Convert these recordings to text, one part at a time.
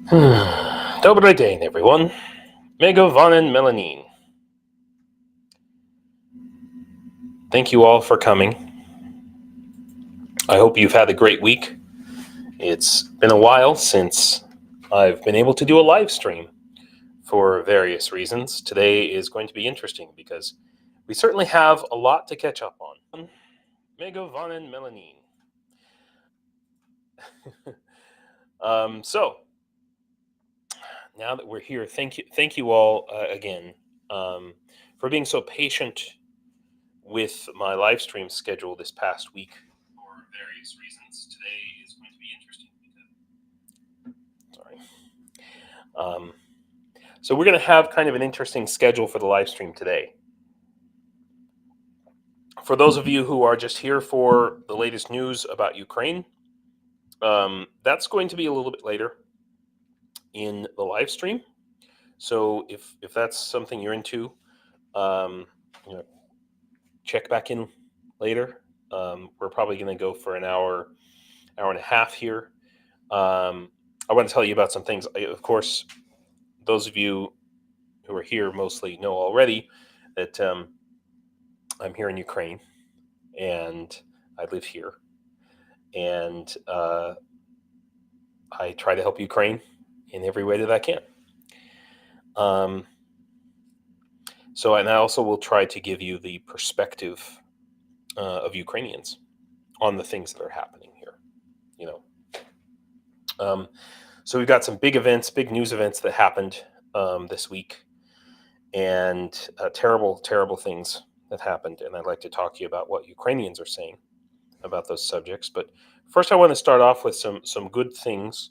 Dobry dzień, everyone. Mego vonen melanin. Thank you all for coming. I hope you've had a great week. It's been a while since I've been able to do a live stream for various reasons. Today is going to be interesting because we certainly have a lot to catch up on. Mego vonen melanin. So now that we're here, thank you all again for being so patient with my live stream schedule this past week for various reasons. Today is going to be interesting because, so we're going to have kind of an interesting schedule for the live stream today. For those of you who are just here for the latest news about Ukraine, that's going to be a little bit later in the live stream. So if that's something you're into, check back in later. We're probably going to go for an hour and a half here. I want to tell you about some things. Of course, those of you who are here mostly know already that I'm here in Ukraine and I live here. And I try to help Ukraine in every way that I can. And I also will try to give you the perspective of Ukrainians on the things that are happening here. So we've got some big news events that happened this week, and terrible things that happened. And I'd like to talk to you about what Ukrainians are saying about those subjects. But first, I want to start off with some good things,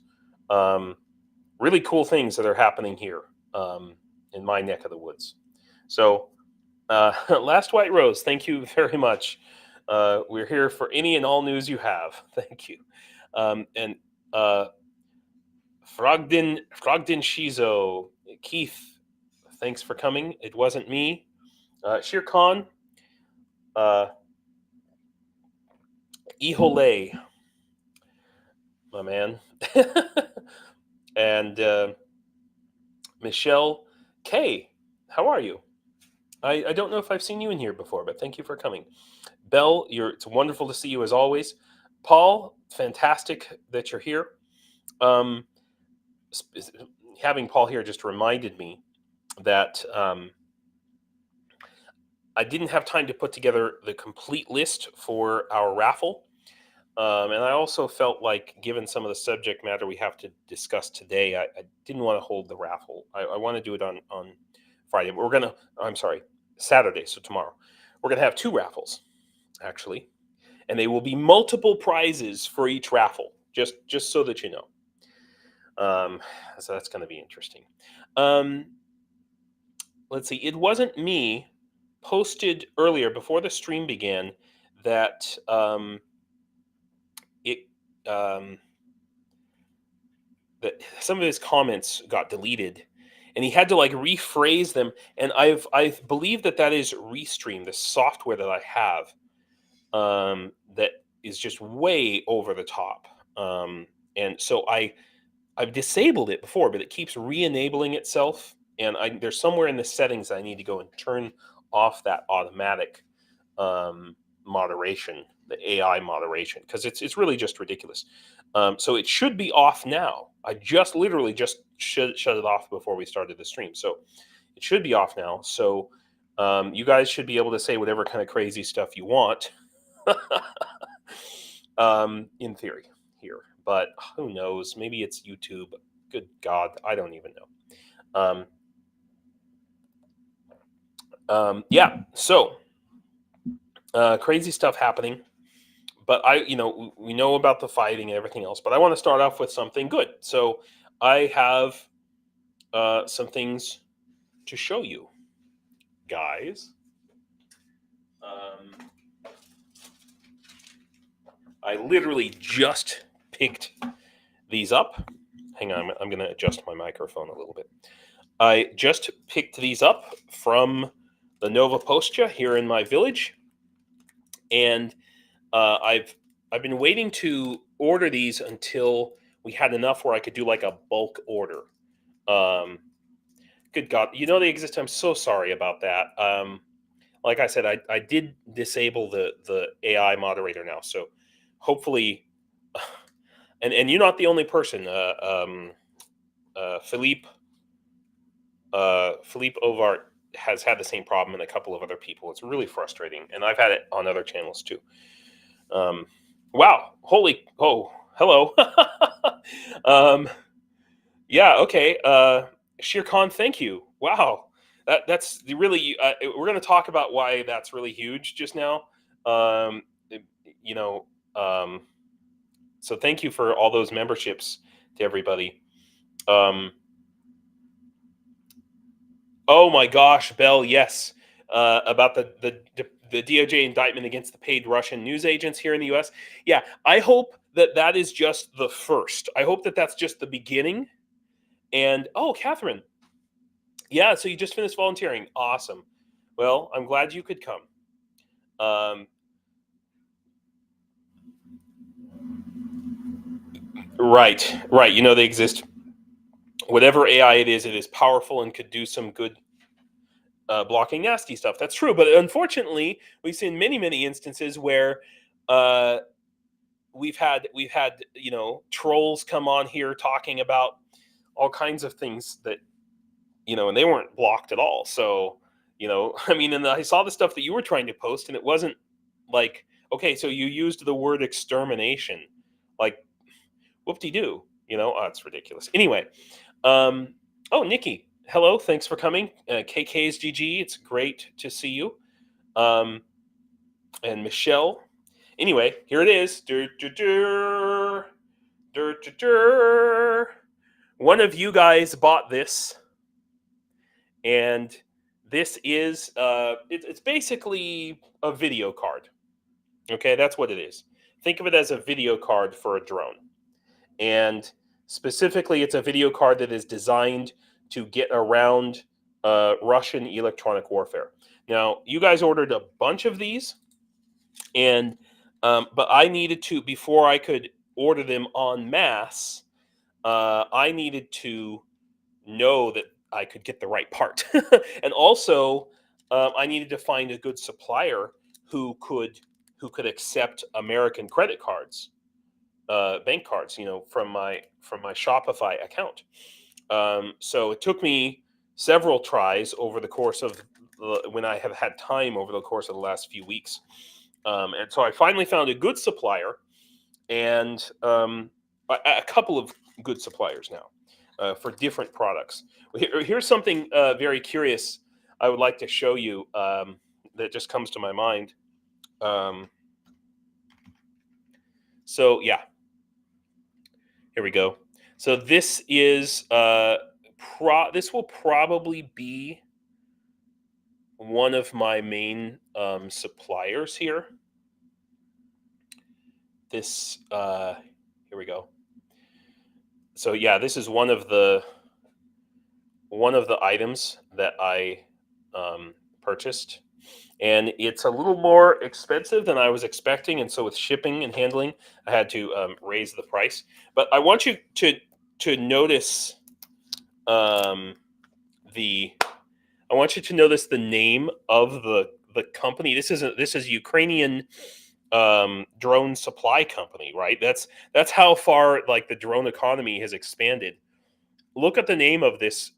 really cool things that are happening here in my neck of the woods. So, Last White Rose, thank you very much. We're here for any and all news you have. Thank you. And Frogdin Shizo, Keith, thanks for coming. It wasn't me. Shere Khan, Ihole, my man, and Michelle K. How are you? I don't know if I've seen you in here before, but thank you for coming. Belle, it's wonderful to see you as always. Paul, fantastic that you're here. Having Paul here just reminded me that I didn't have time to put together the complete list for our raffle. And I also felt like, given some of the subject matter we have to discuss today, I didn't want to hold the raffle. I want to do it on Friday. Saturday, so tomorrow. We're going to have two raffles, actually. And they will be multiple prizes for each raffle, just so that you know. So that's going to be interesting. Let's see. It wasn't me. Posted earlier, before the stream began, that that some of his comments got deleted, and he had to rephrase them. And I believe that is Restream, the software that I have, that is just way over the top. And so I've disabled it before, but it keeps re-enabling itself. And there's somewhere in the settings I need to go and turn off that automatic moderation, the AI moderation, because it's really just ridiculous. So it should be off now. I literally just shut it off before we started the stream. So it should be off now. So you guys should be able to say whatever kind of crazy stuff you want, in theory here. But who knows? Maybe it's YouTube. Good God, I don't even know. So crazy stuff happening. But we know about the fighting and everything else. But I want to start off with something good. So I have some things to show you, guys. I literally just picked these up. Hang on, I'm going to adjust my microphone a little bit. I just picked these up from the Nova Postia here in my village, and I've been waiting to order these until we had enough where I could do like a bulk order. Good God, they exist. I'm so sorry about that. Like I said, I did disable the AI moderator now, so hopefully, and you're not the only person. Philippe Ovart has had the same problem, and a couple of other people. It's really frustrating, and I've had it on other channels too. Wow, hello. Yeah, okay. Shere Khan, thank you. Wow, that's really. We're going to talk about why that's really huge just now. Um, you know, so thank you for all those memberships to everybody. Oh my gosh, Bell, yes, about the DOJ indictment against the paid Russian news agents here in the U.S. Yeah, I hope that is just the first. I hope that that's just the beginning. And Catherine, yeah, so you just finished volunteering. Awesome. Well, I'm glad you could come. Right. They exist. Whatever AI it is powerful and could do some good blocking nasty stuff. That's true. But unfortunately, we've seen many instances where uh, we've had trolls come on here talking about all kinds of things that and they weren't blocked at all. So I mean, and I saw the stuff that you were trying to post, and it wasn't like, okay, so you used the word extermination, like whoop-de-doo, it's ridiculous. Anyway, Nikki, hello, thanks for coming. KK's GG, it's great to see you. And Michelle, anyway, here it is. One of you guys bought this, and this is it's basically a video card. Okay, that's what it is. Think of it as a video card for a drone, and specifically, it's a video card that is designed to get around Russian electronic warfare. Now, you guys ordered a bunch of these, and but I needed to, before I could order them en masse, I needed to know that I could get the right part, and also I needed to find a good supplier who could accept American credit cards, bank cards, from my Shopify account. So it took me several tries over the course of when I have had time over the course of the last few weeks, and so I finally found a good supplier, and a couple of good suppliers now for different products. Here's something very curious I would like to show you that just comes to my mind. So yeah, here we go. So this is this will probably be one of my main suppliers here. This here we go. So yeah, this is one of the items that I purchased, and it's a little more expensive than I was expecting, and so with shipping and handling, I had to raise the price. But I want you to notice the I want you to notice the name of the company. This is Ukrainian drone supply company, right? That's how far like the drone economy has expanded. Look at the name of this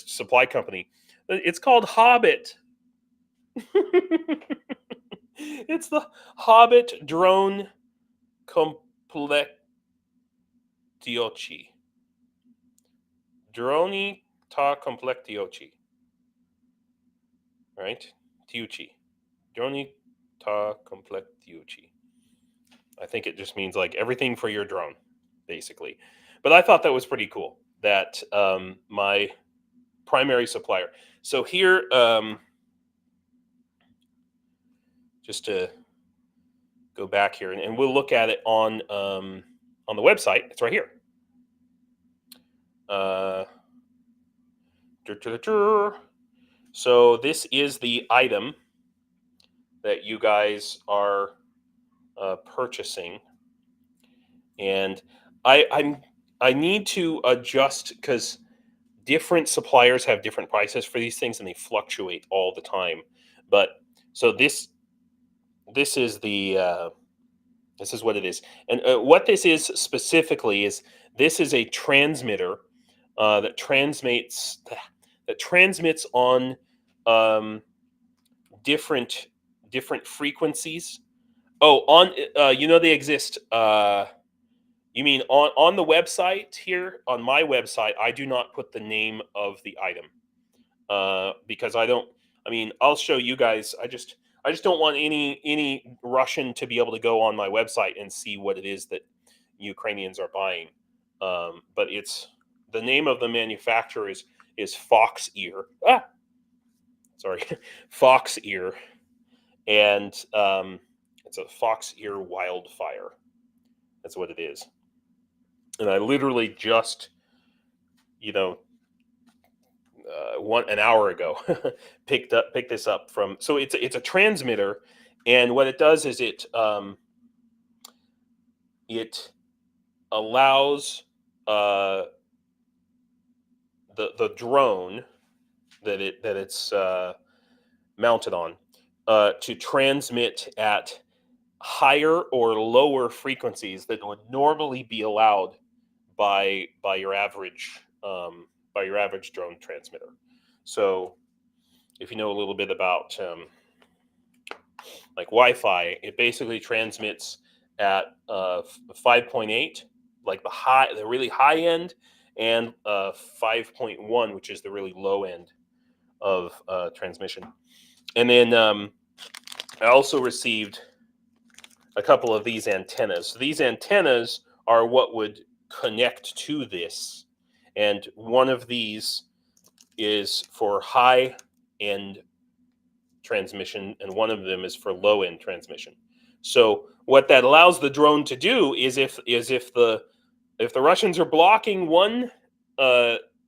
supply company. It's called Hobbit. It's the Hobbit Drone Complectiochi. Droni ta complectiochi. Right? Tiuchi. Droni ta complectiochi. I think it just means like everything for your drone, basically. But I thought that was pretty cool that my primary supplier. So here, just to go back here, and we'll look at it on the website. It's right here. So this is the item that you guys are purchasing, and I'm need to adjust because different suppliers have different prices for these things, and they fluctuate all the time. But so this is the this is what it is, and what this is specifically is this is a transmitter that transmits on um, different frequencies. Oh, on they exist. You mean on the website here? On my website, I do not put the name of the item because I don't. I mean, I'll show you guys. I just don't want any Russian to be able to go on my website and see what it is that Ukrainians are buying. But it's the name of the manufacturer is Fox Ear. Sorry, Fox Ear, and it's a Fox Ear Wildfire. That's what it is. And I literally just, an hour ago, picked this up from. So it's a transmitter, and what it does is it allows the drone that it's mounted on to transmit at higher or lower frequencies that would normally be allowed by your average drone transmitter. So if you know a little bit about like Wi-Fi, it basically transmits at 5.8, like the really high end, and 5.1, which is the really low end of transmission. And then I also received a couple of these antennas. So these antennas are what would connect to this, and one of these is for high end transmission, and one of them is for low end transmission. So what that allows the drone to do is if the Russians are blocking one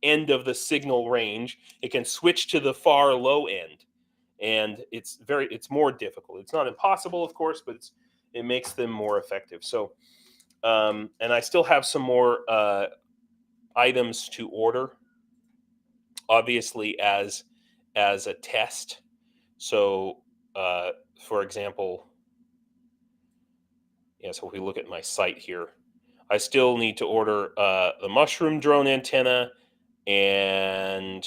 end of the signal range, it can switch to the far low end, and it's more difficult. It's not impossible, of course, but it makes them more effective. So, and I still have some more items to order, obviously as a test. So, for example, so if we look at my site here, I still need to order the mushroom drone antenna and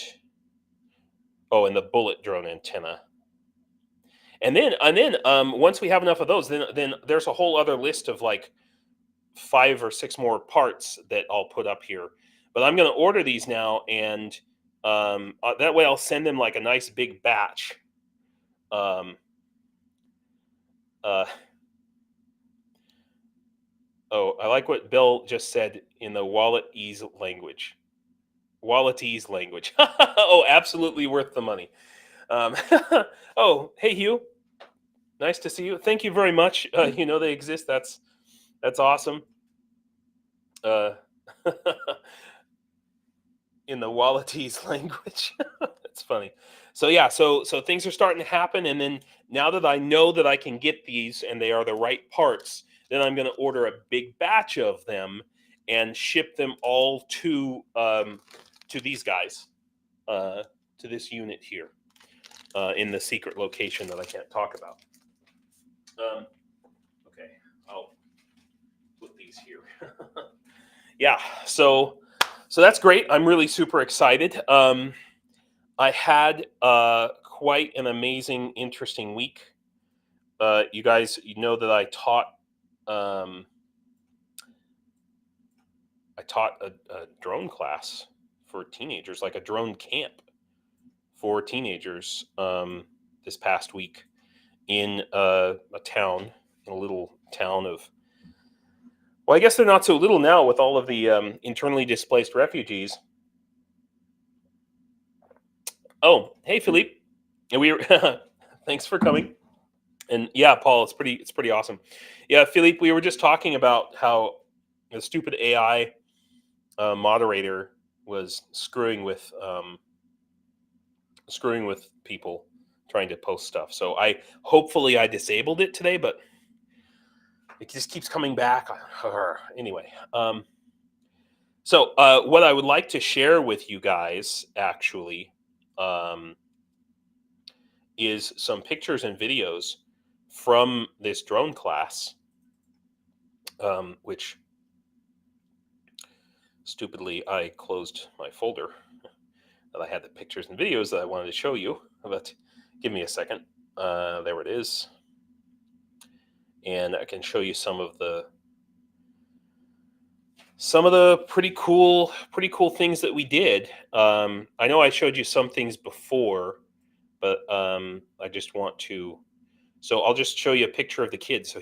the bullet drone antenna. And then once we have enough of those, then there's a whole other list of like 5 or 6 more parts that I'll put up here. But I'm going to order these now, and that way I'll send them like a nice big batch. I like what Bill just said in the Walletese language. Walletese language. Oh, absolutely worth the money. Oh, hey Hugh, nice to see you. Thank you very much. They exist. That's awesome. In the Walletese language. That's funny. So yeah, so things are starting to happen, and then now that I know that I can get these and they are the right parts, then I'm going to order a big batch of them and ship them all to these guys, to this unit here, in the secret location that I can't talk about. Okay, I'll put these here. Yeah, so that's great. I'm really super excited. I had quite an amazing, interesting week. You guys, know that I taught a drone class for teenagers, like a drone camp for teenagers, this past week in a little town of. Well, I guess they're not so little now with all of the internally displaced refugees. Oh, hey, Philippe. Thanks for coming. And yeah, Paul, it's pretty awesome. Yeah, Philippe, we were just talking about how the stupid AI moderator was screwing with people trying to post stuff. So hopefully I disabled it today, but it just keeps coming back. Anyway, So, what I would like to share with you guys actually um, is some pictures and videos from this drone class, which stupidly I closed my folder that I had the pictures and videos that I wanted to show you. But give me a second. There it is, and I can show you some of the pretty cool things that we did. I know I showed you some things before, but I just want to. So I'll just show you a picture of the kids. So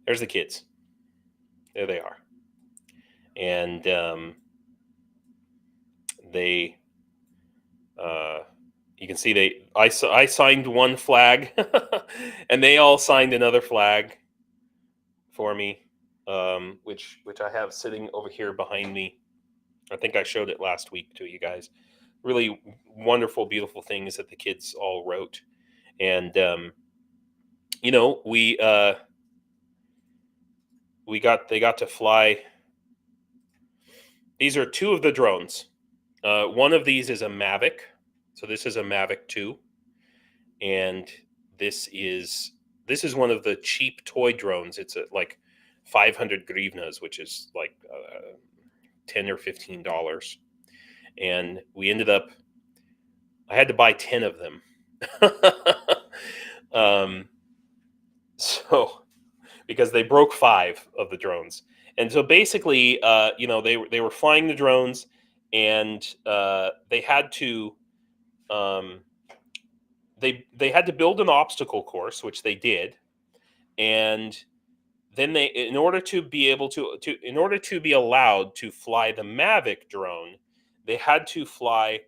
there's the kids. There they are, and they. You can see I signed one flag, and they all signed another flag for me, which I have sitting over here behind me. I think I showed it last week to you guys. Really wonderful, beautiful things that the kids all wrote, and they got to fly. These are two of the drones. One of these is a Mavic, so this is a Mavic 2, and this is one of the cheap toy drones. It's like 500 grivnas, which is like $10 or $15, and we ended up. I had to buy 10 of them. So because they broke 5 of the drones, and so basically, they were flying the drones, and they had to they had to build an obstacle course, which they did, and then in order to be able in order to be allowed to fly the Mavic drone, they had to fly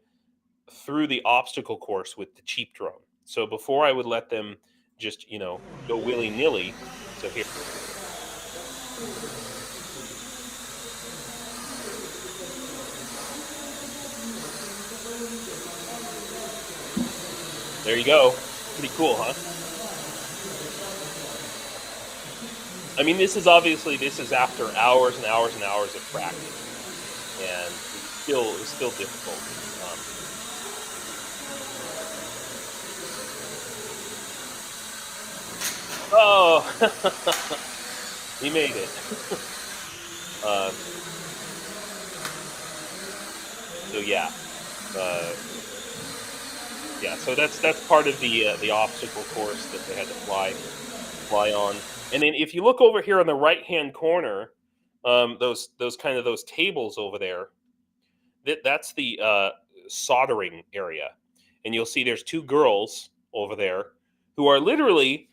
through the obstacle course with the cheap drone. So before I would let them just go willy nilly. So here. There you go. Pretty cool, huh? I mean, this is after hours and hours and hours of practice, and it's still difficult. Oh, he made it. So yeah, yeah. So that's part of the obstacle course that they had to fly on. And then if you look over here on the right hand corner, those tables over there, that's the soldering area, and you'll see there's 2 girls over there who are literally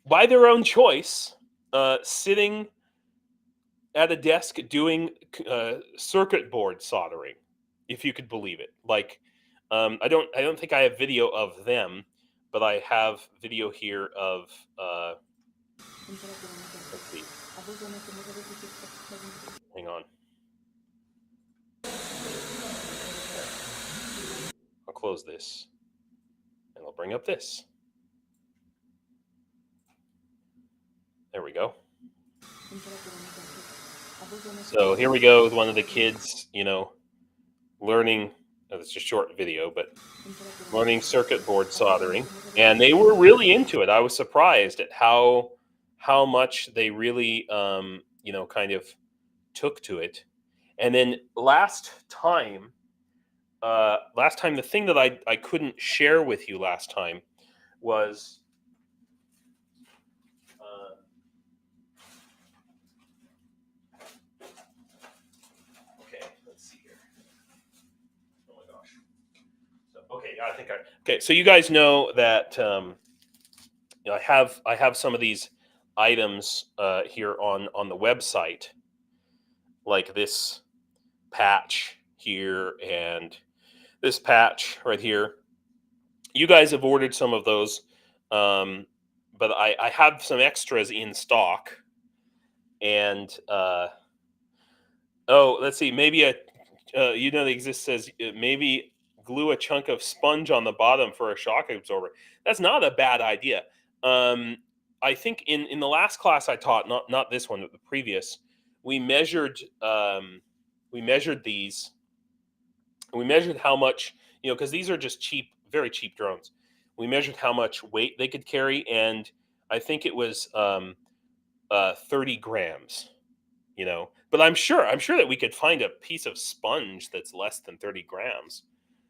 by their own choice sitting at a desk doing circuit board soldering, if you could believe it. Like, I don't think I have video of them, but I have video here of. Let's see. Hang on. I'll close this, and I'll bring up this. There we go. So here we go with one of the kids, learning. It's a short video, but learning circuit board soldering, and they were really into it. I was surprised at how much they really, kind of took to it. And then last time, the thing that I couldn't share with you last time was. Okay, so you guys know that I have some of these items here on the website, like this patch here and this patch right here. You guys have ordered some of those, but I have some extras in stock. And let's see, maybe the exist says maybe glue a chunk of sponge on the bottom for a shock absorber. That's not a bad idea. I think in the last class I taught, not this one, but the previous, we measured these. We measured how much, because these are just cheap, very cheap drones. We measured how much weight they could carry, and I think it was 30 grams. But I'm sure that we could find a piece of sponge that's less than 30 grams.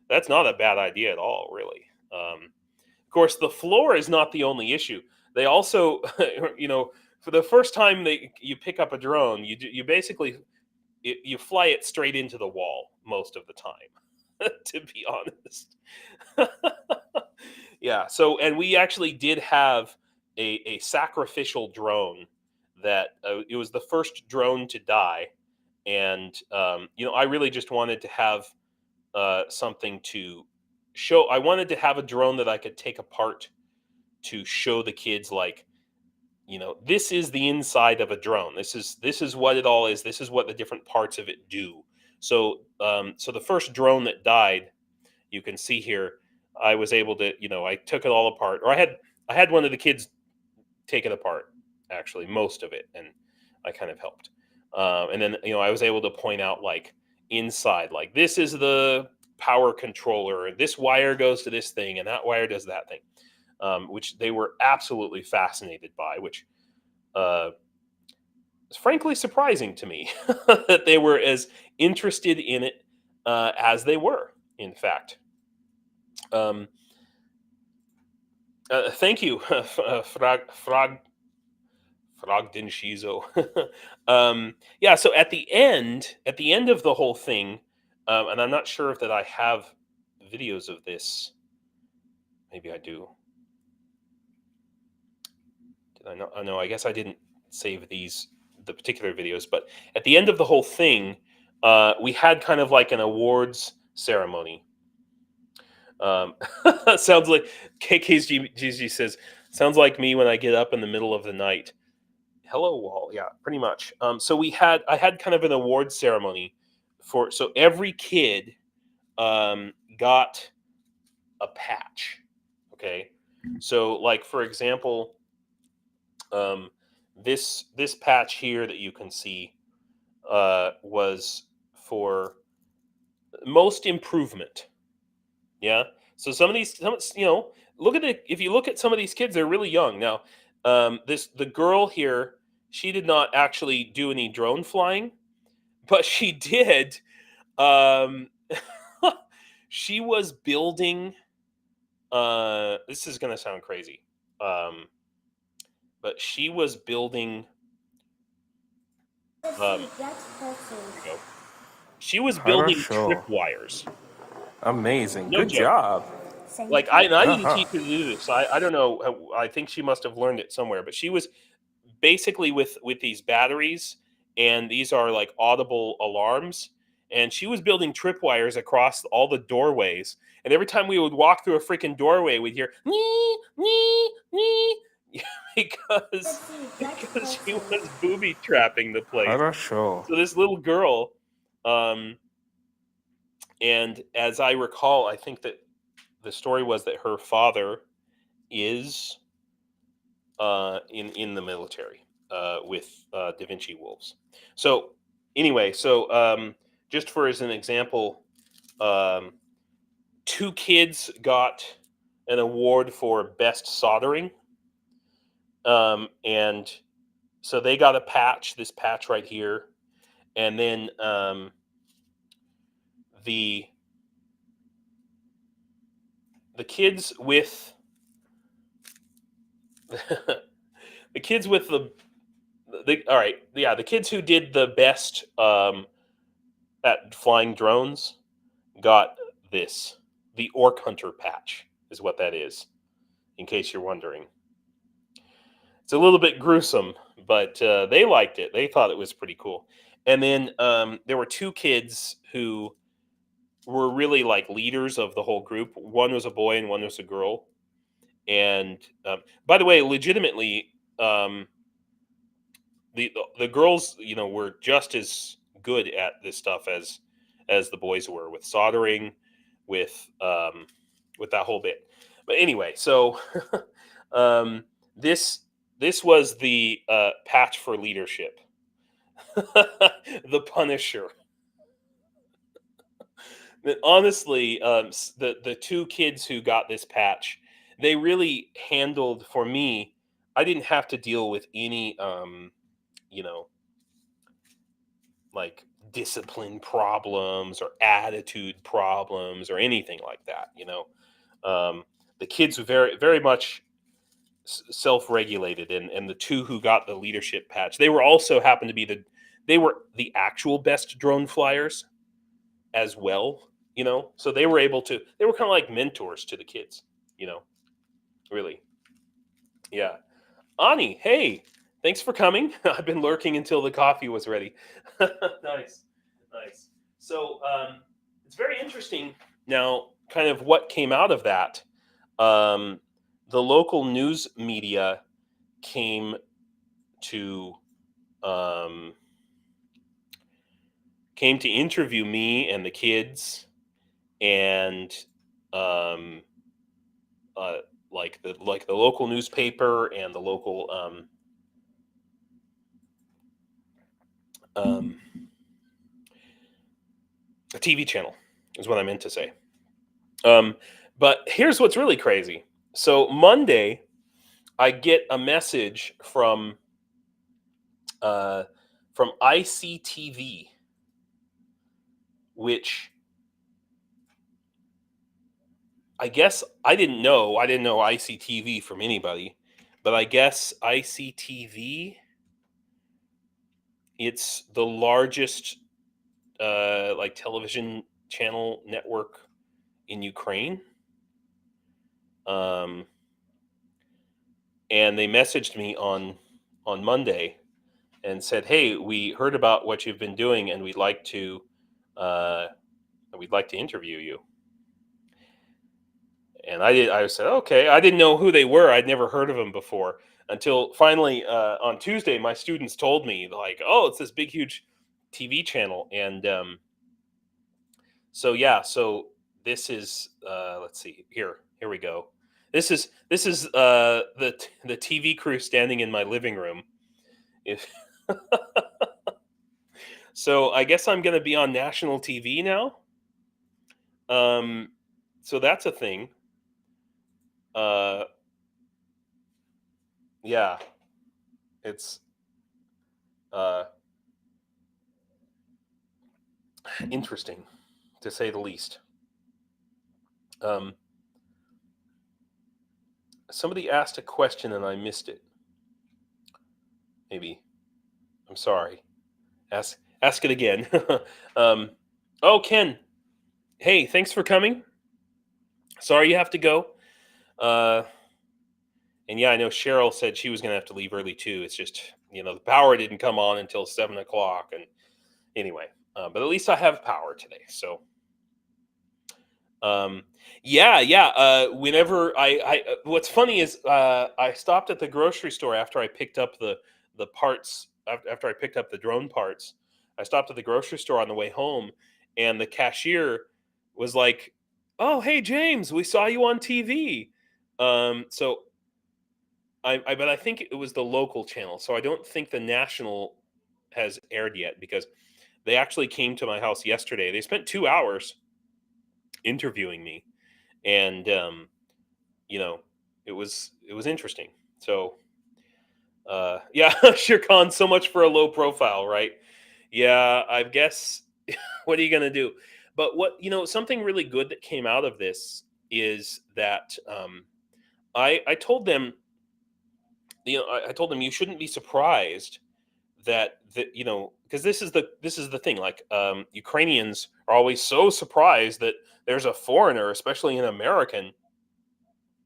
That's not a bad idea at all, really. Of course, the floor is not the only issue. They also, for the first time you pick up a drone, you basically you fly it straight into the wall most of the time, to be honest. Yeah. So, and we actually did have a sacrificial drone that it was the first drone to die, and I really just wanted to have something to show. I wanted to have a drone that I could take apart to show the kids, like, this is the inside of a drone. This is what it all is. This is what the different parts of it do. So so the first drone that died, you can see here, I was able to, I took it all apart, or I had one of the kids take it apart, actually, most of it, and I kind of helped. And then I was able to point out, like, inside, like, this is the power controller, and this wire goes to this thing, and that wire does that thing, which they were absolutely fascinated by, which is frankly surprising to me that they were as interested in it as they were, in fact. Thank you, Frogden Shizo. Yeah, so at the end of the whole thing, and I'm not sure if that I have videos of this. Maybe I do. Did I not? Oh, no, I guess I didn't save the particular videos. But at the end of the whole thing, we had kind of like an awards ceremony. Sounds like KKGG says, sounds like me when I get up in the middle of the night. Hello, Wall. Yeah, pretty much. So I had kind of an award ceremony so every kid got a patch. Okay, so, like, for example, this patch here that you can see was for most improvement. Yeah. So some of these, look at it. If you look at some of these kids, they're really young now. The girl here, she did not actually do any drone flying, but she did. She was building. This is gonna sound crazy, but she was building. There we go. She was building Хорошо. tripwires. Amazing. No Good joke. job. Like, I didn't Uh-huh. teach her to do this. I don't know. I think she must have learned it somewhere. But she was basically with these batteries, and these are like audible alarms. And she was building tripwires across all the doorways. And every time we would walk through a freaking doorway, we'd hear nee nee nee, because she was booby trapping the place. Хорошо. So this little girl, um, and as I recall, I think that the story was that her father is in the military with Da Vinci Wolves. So anyway, just for as an example, um, two kids got an award for best soldering, and so they got a patch, this patch right here, and then the kids with the kids with the kids who did the best at flying drones got the Orc Hunter patch is what that is, in case you're wondering. It's a little bit gruesome, but they liked it. They thought it was pretty cool. And then there were two kids who were really like leaders of the whole group. One was a boy and one was a girl. And by the way, legitimately, the girls, were just as good at this stuff as the boys were with soldering, with that whole bit. But anyway, so this this was the patch for leadership. The Punisher. Honestly, the two kids who got this patch, they really handled for me. I didn't have to deal with any, you know, like discipline problems or attitude problems or anything like that. The kids were very much self-regulated, and the two who got the leadership patch, they were also happened to be they were the actual best drone flyers as well. So they were kind of like mentors to the kids. Really. Yeah. Ani, hey, thanks for coming. I've been lurking until the coffee was ready. Nice. So it's very interesting now, kind of what came out of that. The local news media came to um, interview me and the kids, and um, like the local newspaper and the local TV channel is what I meant to say. But here's what's really crazy. So Monday, I get a message from ICTV, which I guess I didn't know. I didn't know ICTV from anybody, but I guess ICTV, it's the largest like television channel network in Ukraine. And they messaged me on Monday and said, "Hey, we heard about what you've been doing, and we'd like to interview you." And I said, "Okay." I didn't know who they were. I'd never heard of them before until finally on Tuesday, my students told me, like, "Oh, it's this big, huge TV channel." And so yeah, so this is let's see here. Here we go. This is the TV crew standing in my living room. If So I guess I'm going to be on national TV now. So that's a thing. Uh, yeah, it's uh, interesting to say the least. Somebody asked a question and I missed it. Maybe. I'm sorry. Ask it again. Oh, Ken. Hey, thanks for coming. Sorry you have to go. And yeah, I know Cheryl said she was going to have to leave early too. It's just, the power didn't come on until 7 o'clock. And anyway, but at least I have power today. So, yeah. Whenever what's funny is I stopped at the grocery store after I picked up the parts, after I picked up the drone parts. I stopped at the grocery store on the way home, and the cashier was like, "Oh, hey James, we saw you on TV." So but I think it was the local channel, so I don't think the national has aired yet, because they actually came to my house yesterday. They spent 2 hours interviewing me, and you know, it was interesting. So yeah, Shirkan, so much for a low profile, right? Yeah, I guess. What are you gonna do? But something really good that came out of this is that I told them, I told them, you shouldn't be surprised because this is the thing. Like, Ukrainians are always so surprised that there's a foreigner, especially an American,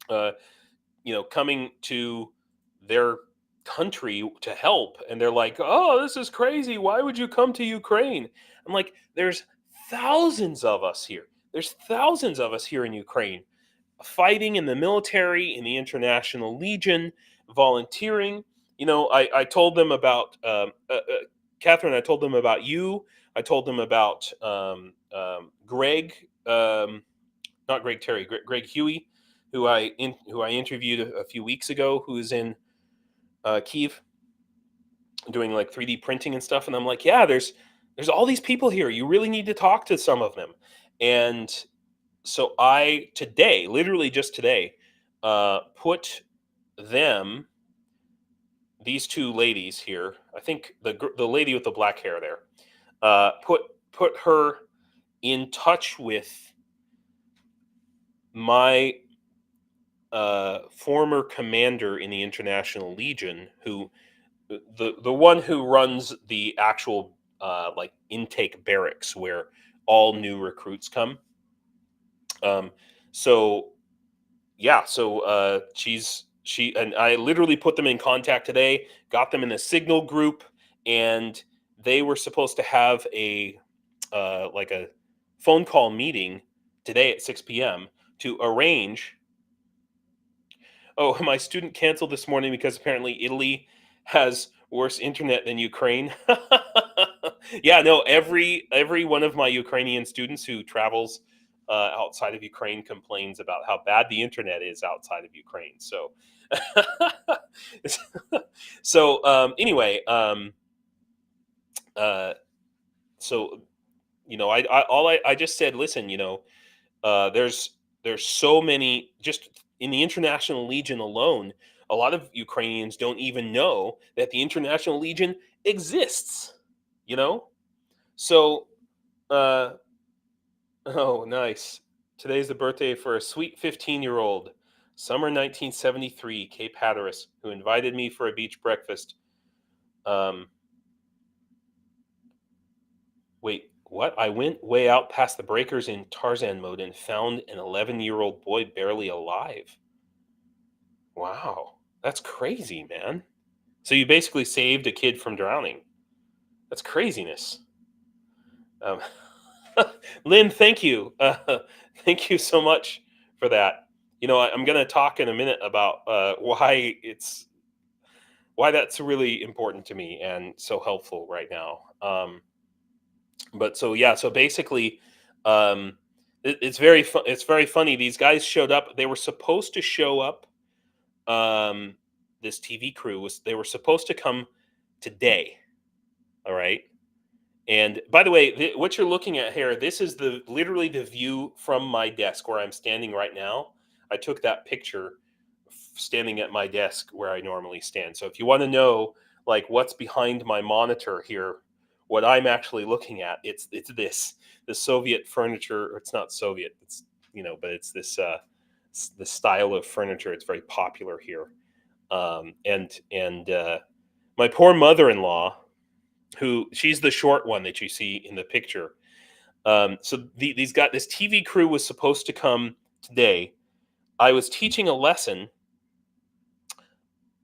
uh, coming to their country to help, and they're like, "Oh, this is crazy. Why would you come to Ukraine?" I'm like, "There's thousands of us here. There's thousands of us here in Ukraine, fighting in the military, in the International Legion, volunteering." I told them about Catherine. I told them about you. I told them about Greg, not Greg Terry, Greg Huey, who I interviewed a few weeks ago, who's in Kyiv, doing like 3D printing and stuff, and I'm like, yeah, there's all these people here. You really need to talk to some of them. And so I today, literally just today, put them, these two ladies here. I think the lady with the black hair there, put her in touch with my former commander in the International Legion, who the one who runs the actual like intake barracks where all new recruits come. So yeah, so she and I literally put them in contact today, got them in a signal group, and they were supposed to have a like a phone call meeting today at 6 p.m. to arrange. Oh, my student canceled this morning because apparently Italy has worse internet than Ukraine. Yeah, no, every one of my Ukrainian students who travels outside of Ukraine complains about how bad the internet is outside of Ukraine. So, so anyway, uh, so I just said, listen, there's so many, just in the International Legion alone. A lot of Ukrainians don't even know that the International Legion exists. You know, so uh, oh, nice. Today's the birthday for a sweet 15-year-old, summer 1973, Cape Hatteras, who invited me for a beach breakfast. Um, Wait, what? I went way out past the breakers in Tarzan mode and found an 11-year-old boy barely alive. Wow, that's crazy, man. So you basically saved a kid from drowning. That's craziness. Um, Lynn, thank you. Thank you so much for that. I'm going to talk in a minute about why that's really important to me and so helpful right now. But so yeah, so basically, it's very it's very funny. These guys showed up. They were supposed to show up. This TV crew they were supposed to come today. All right. And by the way, what you're looking at here, this is literally the view from my desk where I'm standing right now. I took that picture standing at my desk where I normally stand. So if you want to know like what's behind my monitor here, what I'm actually looking at, it's the Soviet furniture. Or it's not Soviet. It's but it's the style of furniture. It's very popular here. And my poor mother-in-law, who she's the short one that you see in the picture. So this TV crew was supposed to come today. I was teaching a lesson,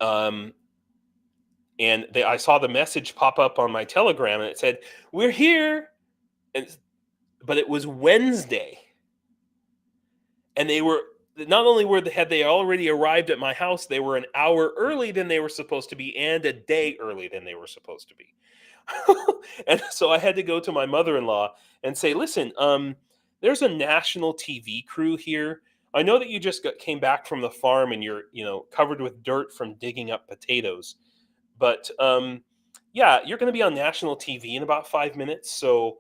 and I saw the message pop up on my Telegram, and it said, "We're here," but it was Wednesday, and they were not only had they already arrived at my house, they were an hour early than they were supposed to be, and a day early than they were supposed to be. And so I had to go to my mother-in-law and say, "Listen, there's a national TV crew here. I know that you just came back from the farm and you're, covered with dirt from digging up potatoes, but yeah, you're going to be on national TV in about 5 minutes. So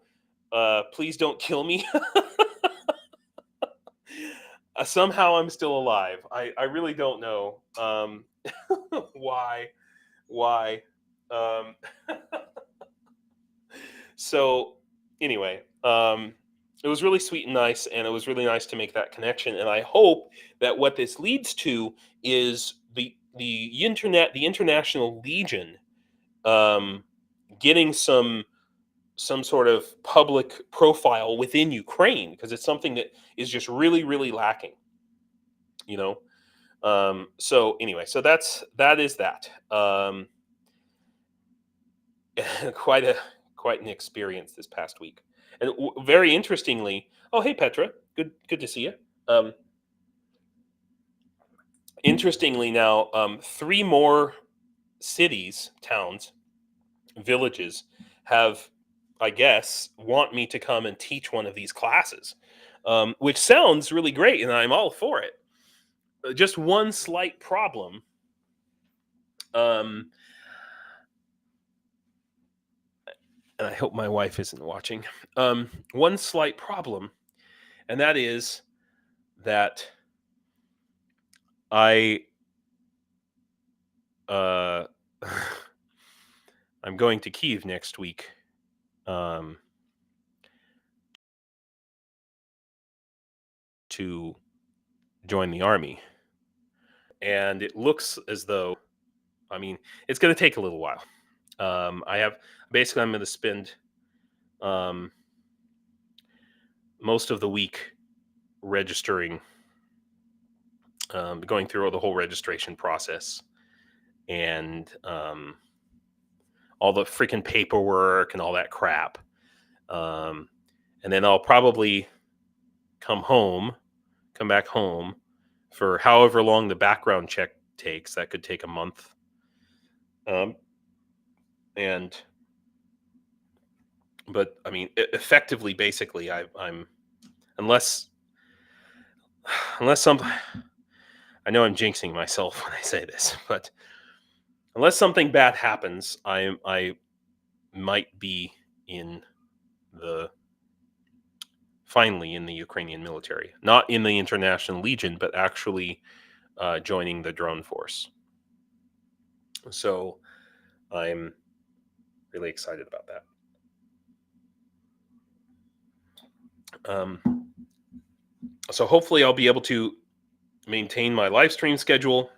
please don't kill me." Somehow I'm still alive. I really don't know why. Why? Um, So anyway, it was really sweet and nice, and it was really nice to make that connection. And I hope that what this leads to is the International Legion, um, getting some sort of public profile within Ukraine, because it's something that is just really really lacking. You know. So anyway, so that is that. Quite an experience this past week, and very interestingly. Oh, hey Petra, good to see you. Um, Interestingly, now three more cities, towns, villages have, I guess, want me to come and teach one of these classes, which sounds really great, and I'm all for it. Just one slight problem And I hope my wife isn't watching. One slight problem, and that is that I I'm going to Kyiv next week. To join the army. And it looks as though, it's going to take a little while. I'm going to spend most of the week registering, going through the whole registration process, and all the freaking paperwork and all that crap. And then I'll probably come back home for however long the background check takes. That could take a month. But effectively, basically, I'm unless something. I know I'm jinxing myself when I say this, but unless something bad happens, I might be finally in the Ukrainian military, not in the International Legion, but actually joining the drone force. So I'm really excited about that. So hopefully I'll be able to maintain my live stream schedule.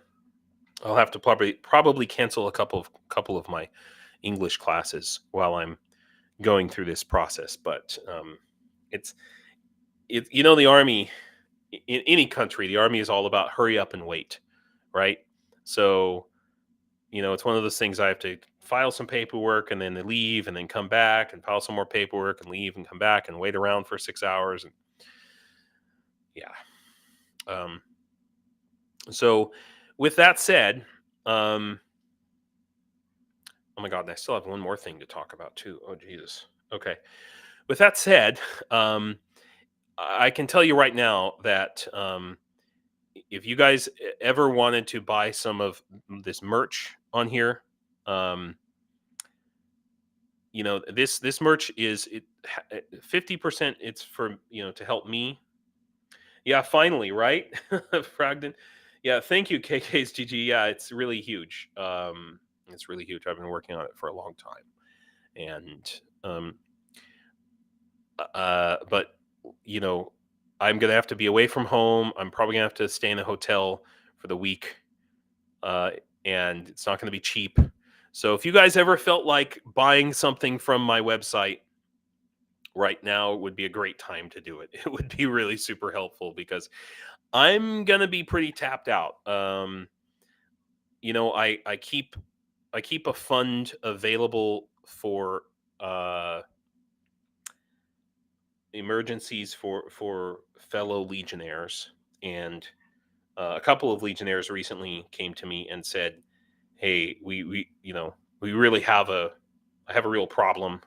I'll have to probably cancel a couple of my English classes while I'm going through this process. But the army, in any country, the army is all about hurry up and wait, right? So it's one of those things. I have to file some paperwork and then leave and then come back and file some more paperwork and leave and come back and wait around for 6 hours. And so with that said, oh my God, and I still have one more thing to talk about too. Oh, Jesus. Okay. With that said, I can tell you right now that if you guys ever wanted to buy some of this merch on here, this merch is 50%. It's for to help me. Yeah, finally, right, Fragden. Yeah, thank you, KK's GG. Yeah, it's really huge. It's really huge. I've been working on it for a long time, and but I'm gonna have to be away from home. I'm probably gonna have to stay in a hotel for the week, and it's not gonna be cheap. So if you guys ever felt like buying something from my website right now, it would be a great time to do it. It would be really super helpful because I'm gonna be pretty tapped out. I keep a fund available for emergencies for fellow legionnaires, and a couple of legionnaires recently came to me and said, "Hey, we really I have a real problem,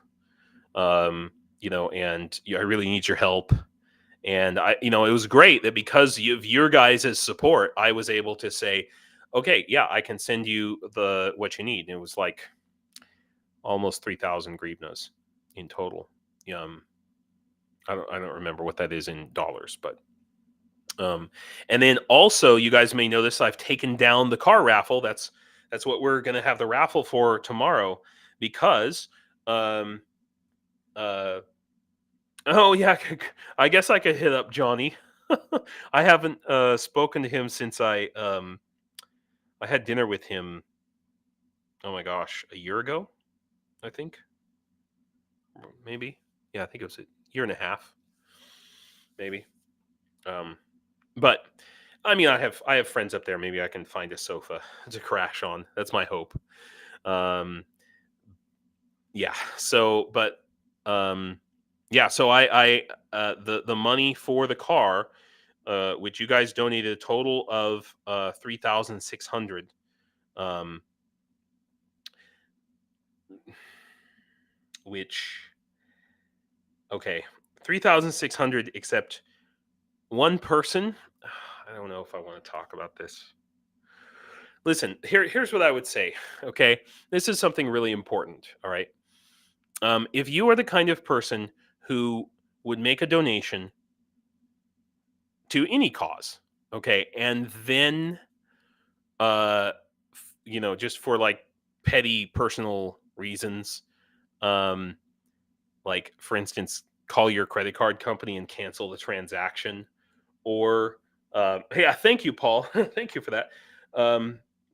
and I really need your help." And it was great that because of your guys' support, I was able to say, "Okay, yeah, I can send you what you need." And it was like almost 3,000 grivnas in total. I don't remember what that is in dollars, but and then also you guys may notice I've taken down the car raffle. That's what we're gonna have the raffle for tomorrow, because oh yeah, I guess I could hit up Johnny. I haven't spoken to him since I had dinner with him. Oh my gosh, a year ago, I think. Maybe. Yeah, I think it was a year and a half, maybe. But I have friends up there. Maybe I can find a sofa to crash on. That's my hope. Yeah. So, but yeah. So the money for the car, which you guys donated a total of 3,600. Which, okay, 3,600, except one person. I don't know if I want to talk about this. listen, here's what I would say. Okay, this is something really important. All right, if you are the kind of person who would make a donation to any cause, okay, and then just for like petty personal reasons, um, like for instance, call your credit card company and cancel the transaction, or hey, thank you, Paul, thank you for that.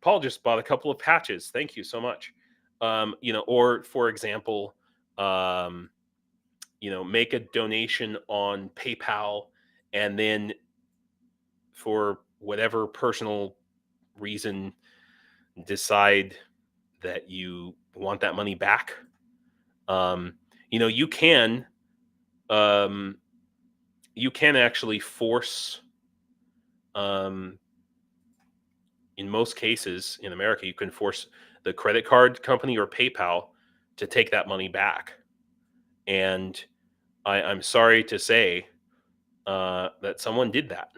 Paul just bought a couple of patches. Thank you so much. Or for example, make a donation on PayPal, and then for whatever personal reason decide that you want that money back. You can actually force, in most cases in America, you can force the credit card company or PayPal to take that money back. And I'm sorry to say that someone did that.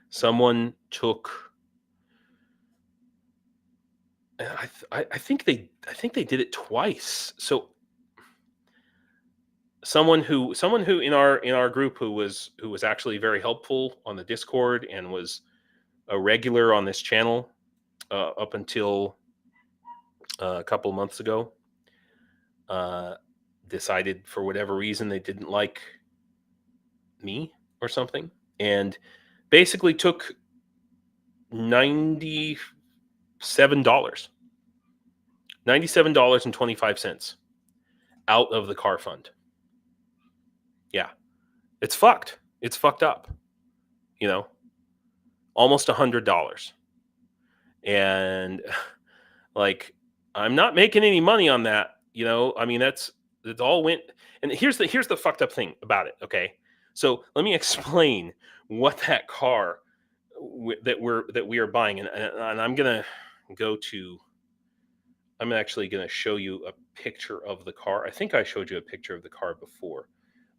Someone took. I think they did it twice. So someone who in our group who was actually very helpful on the Discord and was a regular on this channel up until a couple of months ago, decided for whatever reason they didn't like me or something, and basically took $97.25 out of the car fund. Yeah, it's fucked. It's fucked up. Almost $100. And like, I'm not making any money on that. I mean, that's all went. And here's the fucked up thing about it. Okay, so let me explain what that car that we are buying, and I'm gonna go to. I'm actually gonna show you a picture of the car. I think I showed you a picture of the car before,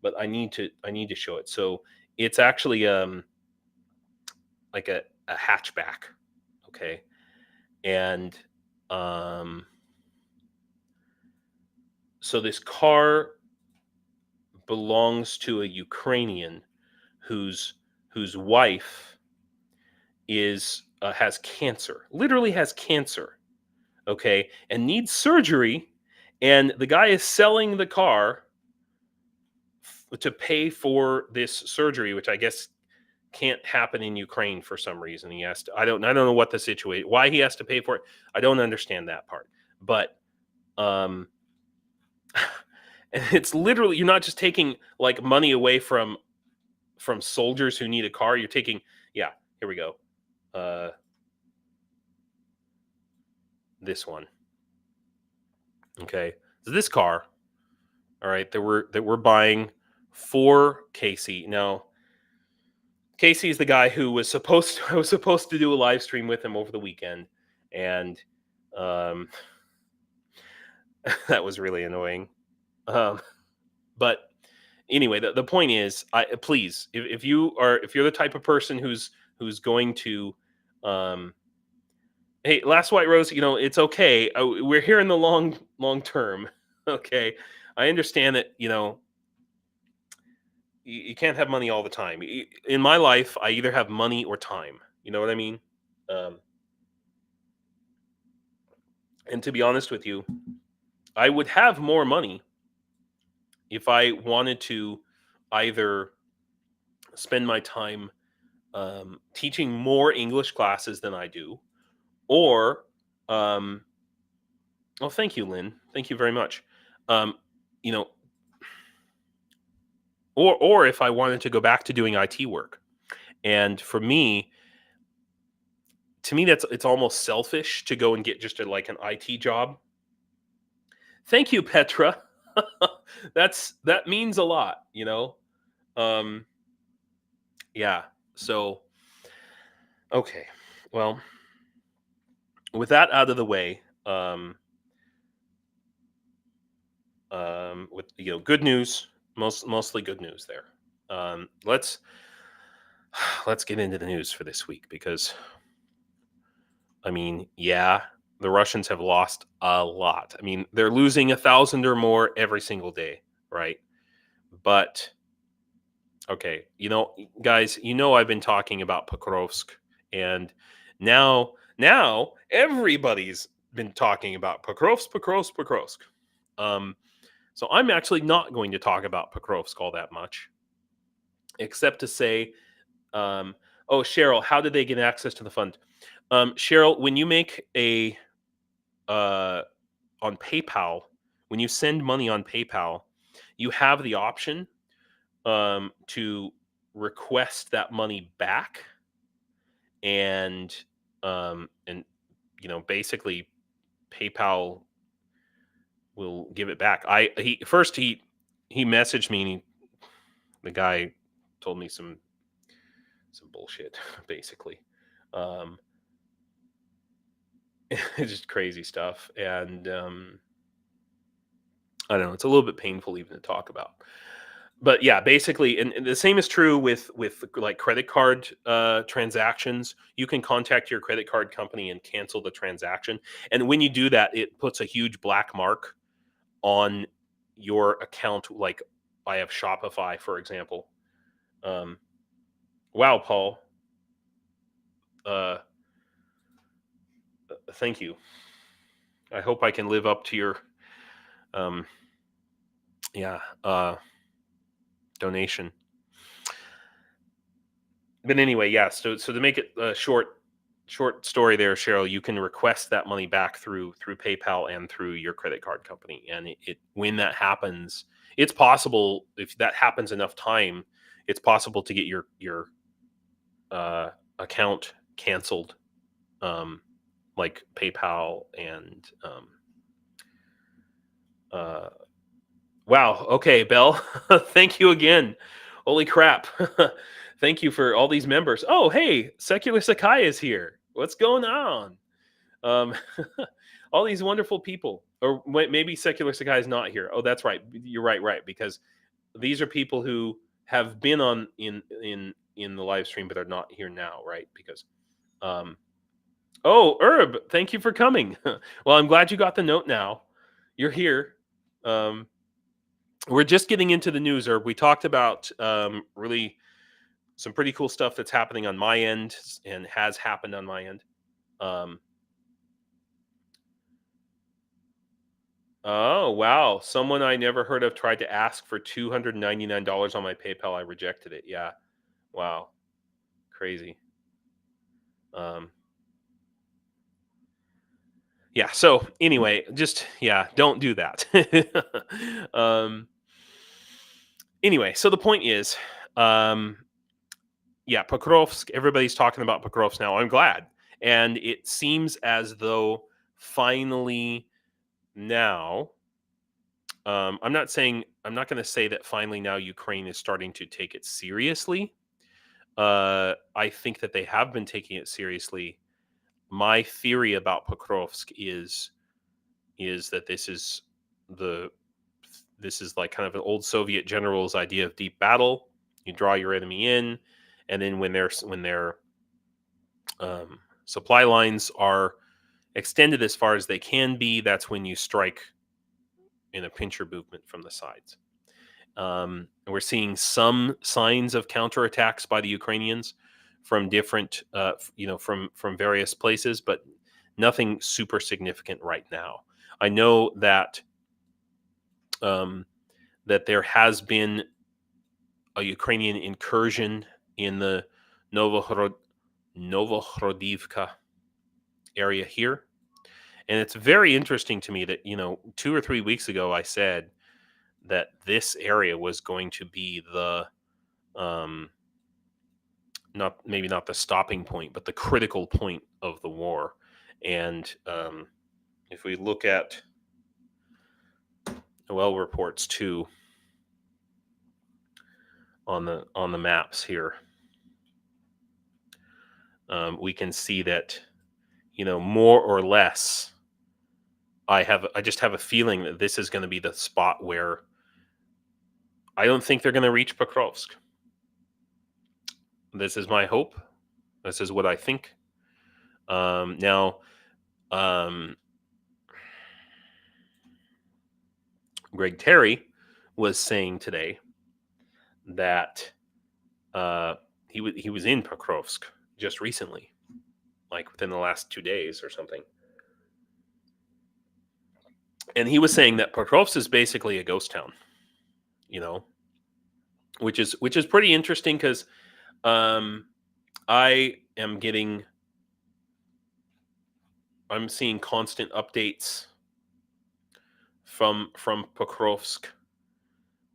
but I need to show it. So it's actually like a hatchback. Okay, and so this car belongs to a Ukrainian whose wife has cancer, literally has cancer, okay, and needs surgery, and the guy is selling the car to pay for this surgery, which I guess can't happen in Ukraine for some reason. He has to. I don't know what the situation, why he has to pay for it. I don't understand that part, but and it's literally, you're not just taking like money away from soldiers who need a car. You're taking, yeah, here we go. This one. Okay. So this car, all right, that we're buying for Casey. Now, Casey is the guy who was supposed to, I was supposed to do a live stream with him over the weekend, and that was really annoying. But anyway, the point is, please, if you're the type of person who's going to, hey, Last White Rose, it's okay. We're here in the long term. Okay, I understand that you can't have money all the time. In my life, I either have money or time. You know what I mean? And to be honest with you, I would have more money if I wanted to either spend my time teaching more English classes than I do, or well, thank you, Lynn. Thank you very much. You know, or if I wanted to go back to doing IT work. And for me, to me, it's almost selfish to go and get just like an IT job. Thank you, Petra. That means a lot, Yeah. So, okay. Well, with that out of the way, with good news, mostly good news there. Let's get into the news for this week, because I mean, yeah, the Russians have lost a lot. I mean, they're losing 1,000 or more every single day, right? But okay, guys, I've been talking about Pokrovsk, and now everybody's been talking about Pokrovsk. Um, so I'm actually not going to talk about Pokrovsk all that much, except to say, oh, Cheryl, how did they get access to the fund? Cheryl, when you make a on PayPal, when you send money on PayPal, you have the option to request that money back, and basically PayPal will give it back. He messaged me. And the guy told me some bullshit, basically. It's just crazy stuff, and I don't know. It's a little bit painful even to talk about. But yeah, basically, and the same is true with like credit card transactions. You can contact your credit card company and cancel the transaction, and when you do that, it puts a huge black mark on your account. Like I have Shopify, for example. Wow, Paul. Thank you. I hope I can live up to your yeah donation. But anyway, yeah. So to make it a short story there, Cheryl, you can request that money back through PayPal and through your credit card company. And it when that happens, it's possible, if that happens enough time, it's possible to get your account canceled, like PayPal and wow. Okay, Belle. Thank you again. Holy crap. Thank you for all these members. Oh, hey, Secular Sakai is here. What's going on? Um, all these wonderful people. Or maybe Secular Sakai is not here. Oh, that's right. You're right. Because these are people who have been on in the live stream, but are not here now, right? Because oh, Herb, thank you for coming. Well, I'm glad you got the note now. You're here. We're just getting into the news, Herb. We talked about really some pretty cool stuff that's happening on my end and has happened on my end. Oh, wow. Someone I never heard of tried to ask for $299 on my PayPal. I rejected it. Yeah. Wow. Crazy. Yeah. So anyway, just, yeah, don't do that. Anyway, so the point is, yeah, Pokrovsk, everybody's talking about Pokrovsk now. I'm glad. And it seems as though finally now, I'm not going to say that finally now Ukraine is starting to take it seriously. I think that they have been taking it seriously. My theory about Pokrovsk is that this is like kind of an old Soviet general's idea of deep battle. You draw your enemy in, and then when their supply lines are extended as far as they can be, that's when you strike in a pincher movement from the sides. We're seeing some signs of counterattacks by the Ukrainians from different, from various places, but nothing super significant right now. I know that that there has been a Ukrainian incursion in the Novohrodivka area here. And it's very interesting to me that, 2 or 3 weeks ago, I said that this area was going to be the, not the stopping point, but the critical point of the war. And if we look at OL reports too on the maps here, we can see that, more or less, I just have a feeling that this is going to be the spot where I don't think they're going to reach Pokrovsk. This is my hope. This is what I think. Now, Greg Terry was saying today that he was in Pokrovsk just recently, like within the last 2 days or something. And he was saying that Pokrovsk is basically a ghost town, which is pretty interesting because I'm seeing constant updates from Pokrovsk.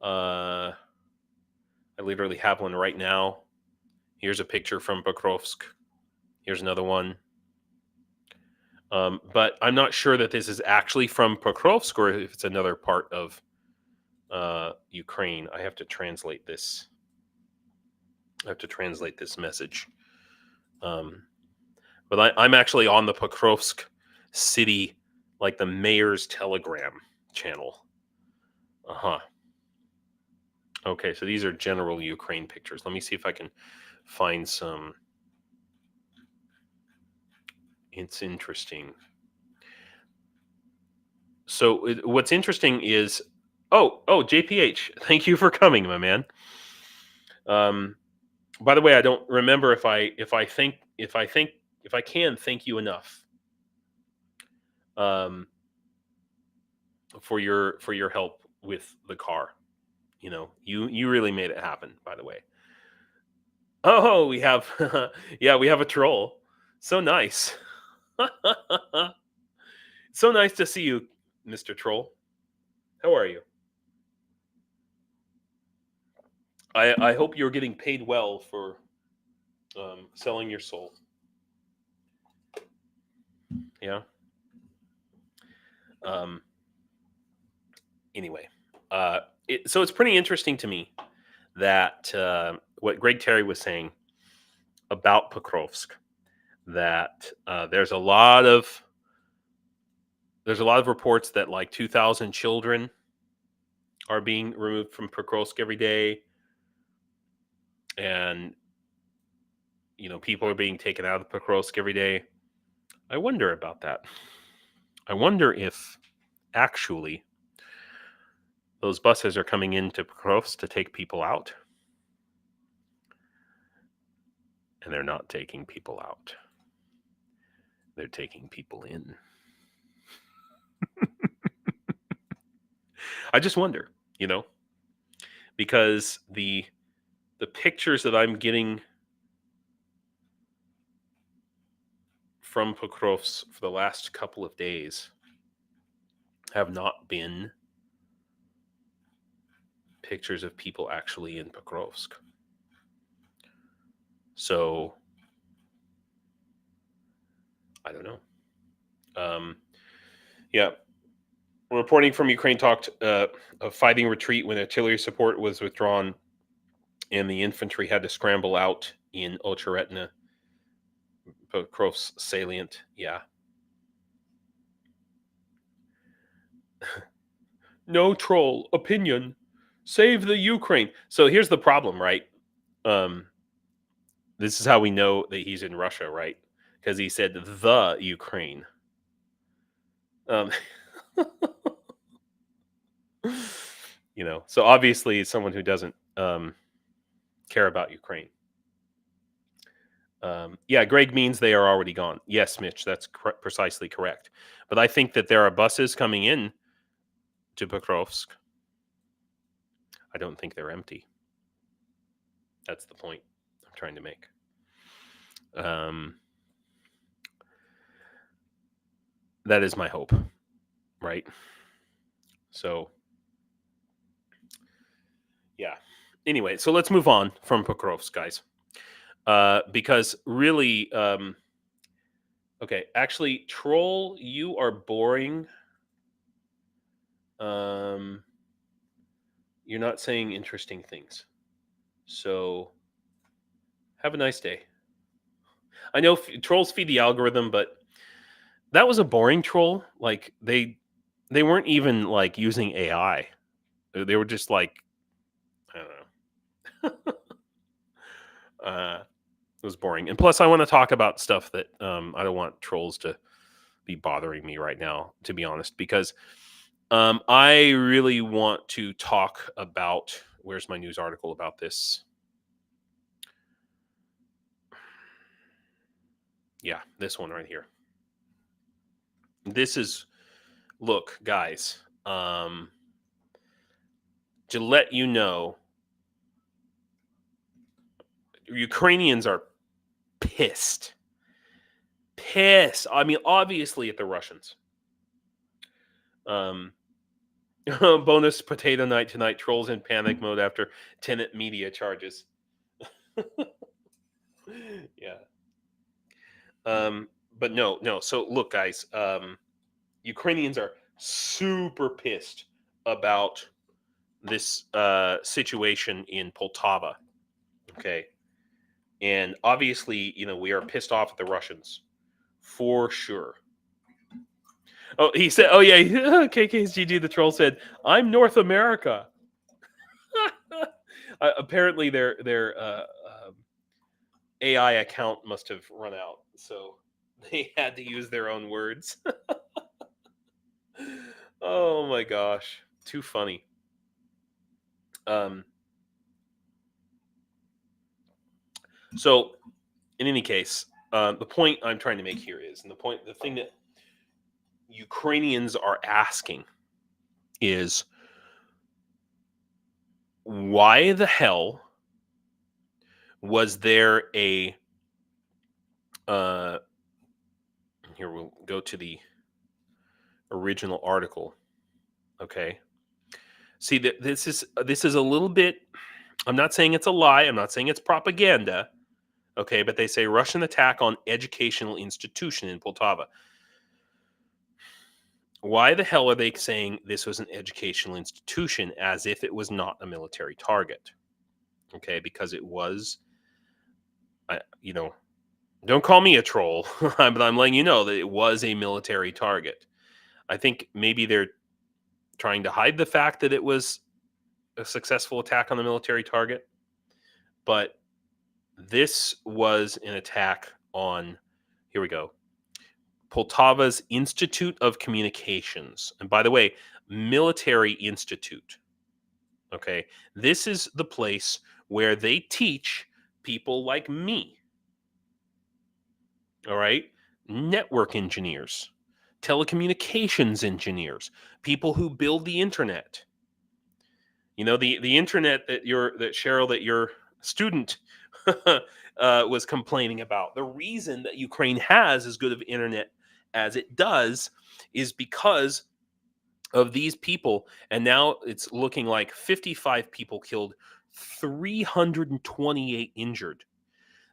I literally have one right now. Here's a picture from Pokrovsk. Here's another one. But I'm not sure that this is actually from Pokrovsk or if it's another part of Ukraine. I have to translate this. Message. But I'm actually on the Pokrovsk city, like the mayor's telegram channel. Okay, so these are general Ukraine pictures. Let me see if I can find some. It's interesting. So what's interesting is, JPH, thank you for coming, my man. By the way, I don't remember if I can thank you enough for your help with the car. You really made it happen, by the way. Oh, we have we have a troll. So nice. So nice to see you, Mr. Troll. How are you? I hope you're getting paid well for selling your soul. Yeah. Anyway, so it's pretty interesting to me that what Greg Terry was saying about Pokrovsk, that there's a lot of reports that like 2,000 children are being removed from Pokrovsk every day, and people are being taken out of Pokrovsk every day. I wonder about that. I wonder if actually those buses are coming into Pokrovsk to take people out, and they're not taking people out. They're taking people in. I just wonder, because the pictures that I'm getting from Pokrovsk for the last couple of days have not been pictures of people actually in Pokrovsk. So I don't know. Reporting from Ukraine talked of fighting retreat when artillery support was withdrawn and the infantry had to scramble out in Ocheretna, Pokrovsk salient. Yeah. No troll opinion. Save the Ukraine. So here's the problem, right? This is how we know that he's in Russia, right? Because he said the Ukraine. So obviously someone who doesn't care about Ukraine. Greg means they are already gone. Yes, Mitch, that's precisely correct. But I think that there are buses coming in to Pokrovsk. I don't think they're empty. That's the point I'm trying to make. That is my hope, right? So, yeah. Anyway, so let's move on from Pokrovsk, guys. Because really, okay, actually, Troll, you are boring. You're not saying interesting things. So, have a nice day. I know trolls feed the algorithm, but that was a boring troll. Like they weren't even like using AI. They were just like, I don't know. was boring. And plus, I want to talk about stuff that I don't want trolls to be bothering me right now, to be honest, because I really want to talk about. Where's my news article about this? Yeah, this one right here. This is, look, guys, to let you know, Ukrainians are pissed. Pissed. I mean, obviously at the Russians. Bonus potato night tonight. Trolls in panic mode after tenant media charges. Yeah. But no. So look, guys, Ukrainians are super pissed about this situation in Poltava. Okay. And obviously, we are pissed off at the Russians for sure. Oh, he said, oh, yeah, KKSGG, the troll said, I'm North America. Apparently, their AI account must have run out, so they had to use their own words. Oh my gosh, too funny. So, in any case, the point I'm trying to make here is, and the thing that Ukrainians are asking is, why the hell was there a here we'll go to the original article. Okay, see that this is a little bit, I'm not saying it's a lie, I'm not saying it's propaganda, okay, but they say Russian attack on educational institution in Poltava. Why the hell are they saying this was an educational institution as if it was not a military target? Okay, because it was, don't call me a troll, but I'm letting you know that it was a military target. I think maybe they're trying to hide the fact that it was a successful attack on the military target, but this was an attack on, here we go, Poltava's Institute of Communications. And by the way, military institute. Okay, this is the place where they teach people like me. All right, network engineers, telecommunications engineers, people who build the internet. The internet that Cheryl, that your student was complaining about. The reason that Ukraine has as good of internet as it does is because of these people. And now it's looking like 55 people killed, 328 injured.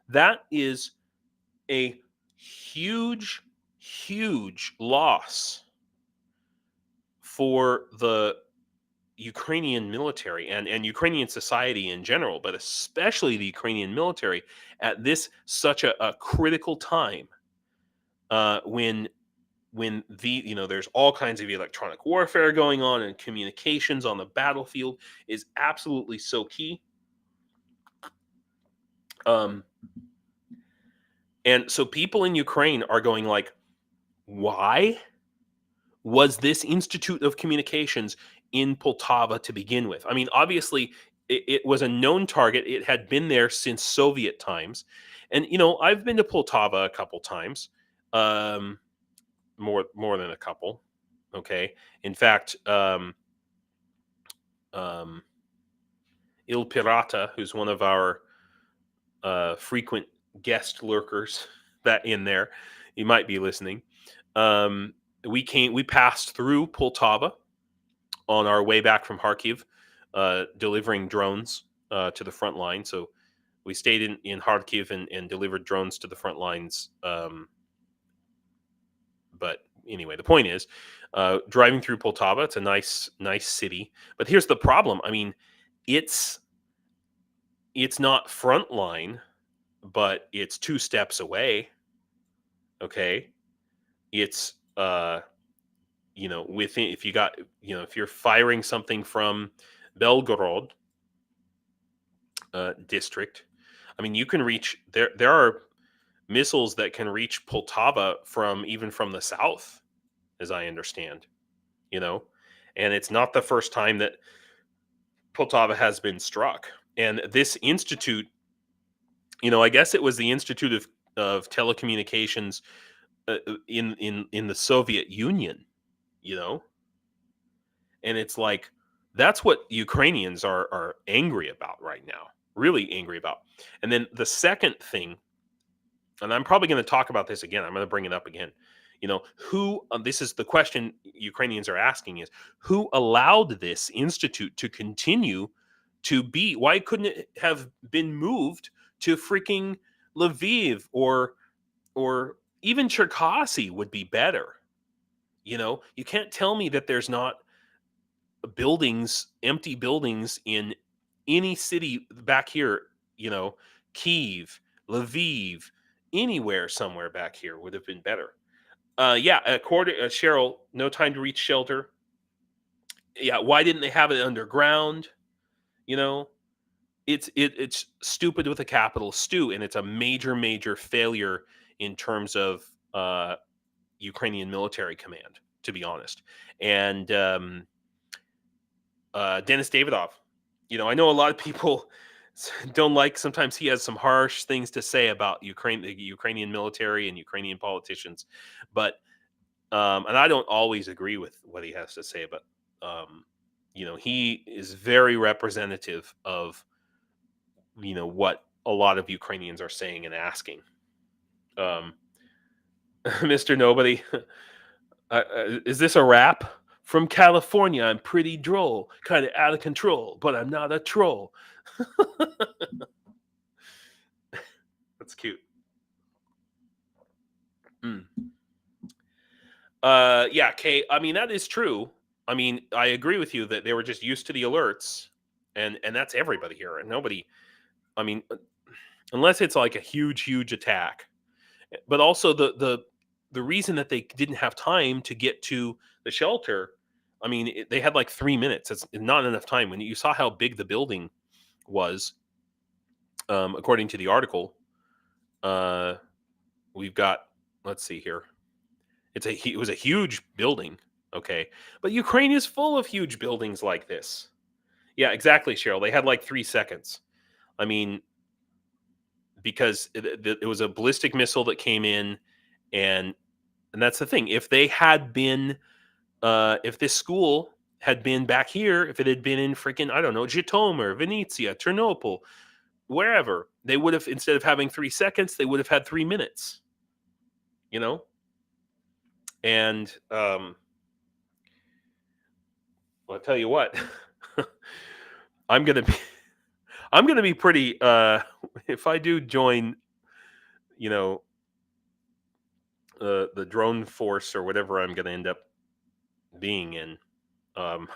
That is a huge, huge loss for the Ukrainian military and Ukrainian society in general, but especially the Ukrainian military at this such a critical time, when there's all kinds of electronic warfare going on, and communications on the battlefield is absolutely so key. And so people in Ukraine are going like, why was this Institute of Communications in Poltava to begin with? I mean, obviously, it was a known target. It had been there since Soviet times. And, I've been to Poltava a couple times, more than a couple. Okay. In fact, Il Pirata, who's one of our frequent guest lurkers that in there, he might be listening. We passed through Poltava on our way back from Kharkiv, delivering drones to the front line. So we stayed in Kharkiv and delivered drones to the front lines. But anyway, the point is, driving through Poltava, it's a nice city. But here's the problem. I mean, it's not front line, but it's 2 steps away. Okay. It's, within, if you're firing something from Belgorod district, I mean, you can reach there. There are missiles that can reach Poltava even from the south, as I understand. And it's not the first time that Poltava has been struck. And this institute, I guess it was the Institute of Telecommunications in the Soviet Union, you know, and it's like that's what Ukrainians are angry about right now, really angry about. And then the second thing, and I'm probably going to talk about this again. I'm going to bring it up again. Who? This is the question Ukrainians are asking: is who allowed this institute to continue to be? Why couldn't it have been moved to freaking Lviv or even Cherkasy would be better? You can't tell me that there's not empty buildings in any city back here, Kyiv, Lviv, anywhere somewhere back here would have been better. Yeah, according Cheryl, no time to reach shelter. Yeah, why didn't they have it underground? You know, it's stupid with a capital Stu, and it's a major failure in terms of Ukrainian military command, to be honest. And Dennis Davydov, I know a lot of people don't like. Sometimes he has some harsh things to say about the Ukrainian military and Ukrainian politicians, but and I don't always agree with what he has to say, but he is very representative of what a lot of Ukrainians are saying and asking. Mr. Nobody, is this a rap? From California, I'm pretty droll, kind of out of control, but I'm not a troll. That's cute. Yeah, Kay. I mean, that is true. I mean, I agree with you that they were just used to the alerts, and that's everybody here. And nobody. I mean, unless it's like a huge attack, but also the reason that they didn't have time to get to the shelter. I mean, they had like 3 minutes. It's not enough time. When you saw how big the building was, according to the article, we've got. Let's see here. It was a huge building, okay, but Ukraine is full of huge buildings like this. Yeah, exactly, Cheryl. They had like 3 seconds. I mean, because it was a ballistic missile that came in, and that's the thing. If they had been, if this school had been back here, if it had been in freaking, I don't know, Zhytomyr, Vinnytsia, Ternopil, wherever, they would have, instead of having 3 seconds, they would have had 3 minutes. And well, I'll tell you what, I'm gonna be pretty. If I do join, the drone force or whatever I'm gonna end up being in, I'm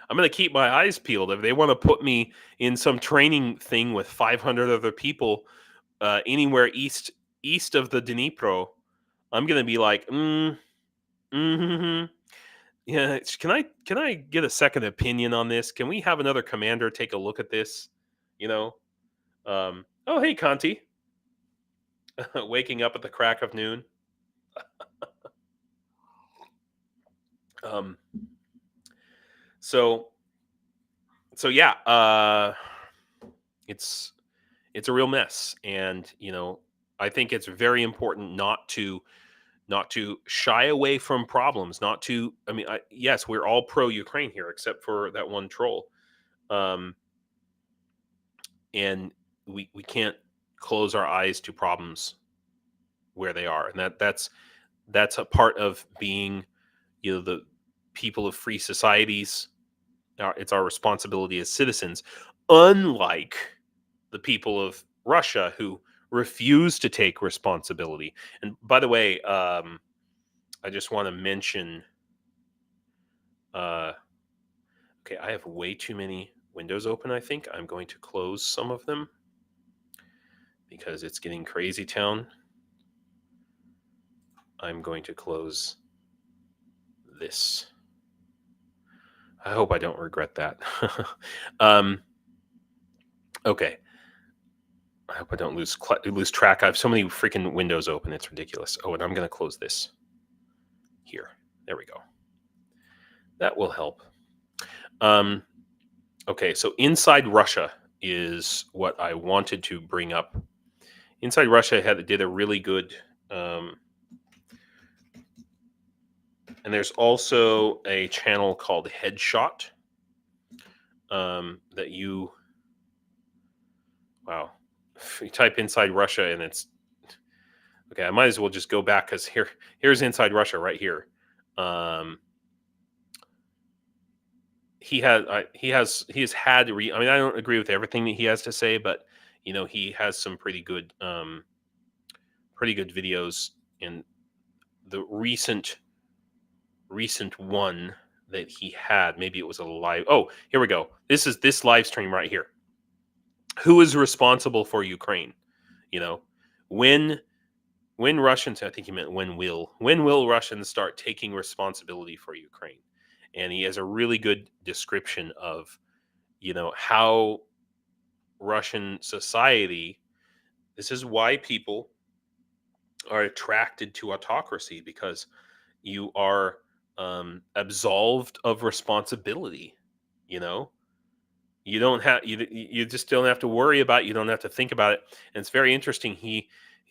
gonna keep my eyes peeled. If they want to put me in some training thing with 500 other people anywhere east of the Dnipro, I'm gonna be like, yeah. Can I get a second opinion on this? Can we have another commander take a look at this? Oh, hey, Canti. Waking up at the crack of noon. Um, so yeah, it's a real mess, and I think it's very important not to shy away from problems. Not to, I mean, yes, we're all pro Ukraine here, except for that one troll, and we can't close our eyes to problems where they are, and that's a part of being the people of free societies. It's our responsibility as citizens, unlike the people of Russia who refuse to take responsibility. And by the way, I just want to mention, okay, I have way too many windows open. I think I'm going to close some of them because it's getting crazy town. I'm going to close this. I hope I don't regret that. Okay. I hope I don't lose track. I have so many freaking windows open. It's ridiculous. Oh, and I'm going to close this here. There we go. That will help. Okay, so inside Russia is what I wanted to bring up. Inside Russia did a really good, and there's also a channel called Headshot that you, wow, if you type inside Russia and it's, okay, I might as well just go back because here's inside Russia right here. He has had. I mean, I don't agree with everything that he has to say, but he has some pretty good videos. In the recent one that he had, maybe it was a live. Oh, here we go. This is this live stream right here. Who is responsible for Ukraine? When Russians, I think he meant when will Russians start taking responsibility for Ukraine? And he has a really good description of, how Russian society, this is why people are attracted to autocracy, because you are absolved of responsibility. You don't have you just don't have to worry about it. You don't have to think about it. And it's very interesting. He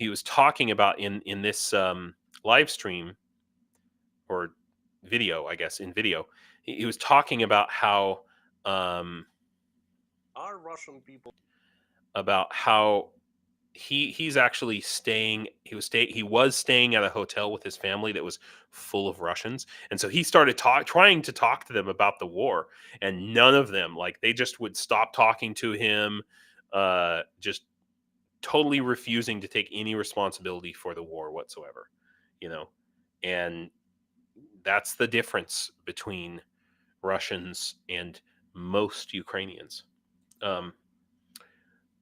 was talking about in this live stream or video, I guess, in video, he was talking about how Are Russian people about how he's actually staying. He was staying at a hotel with his family that was full of Russians, and so he started trying to talk to them about the war, and none of them, like, they just would stop talking to him, just totally refusing to take any responsibility for the war whatsoever. And that's the difference between Russians and most Ukrainians. Oh,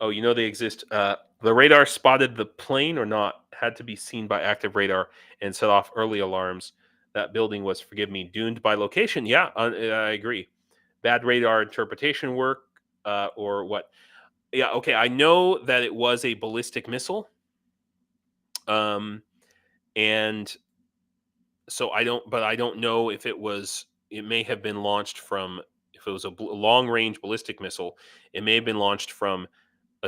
they exist. The radar spotted the plane or not had to be seen by active radar and set off early alarms. That building was, forgive me, doomed by location. Yeah, I agree. Bad radar interpretation work or what? Yeah, okay. I know that it was a ballistic missile. And so I don't know if it may have been launched from, if it was a long range ballistic missile, it may have been launched from,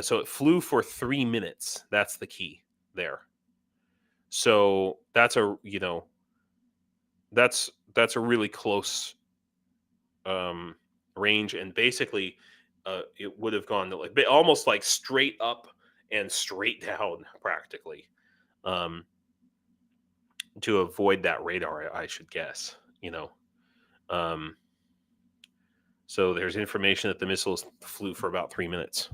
so it flew for 3 minutes. That's the key there. So that's that's a really close range, and basically it would have gone to almost like straight up and straight down practically, to avoid that radar, I should guess. So there's information that the missiles flew for about 3 minutes.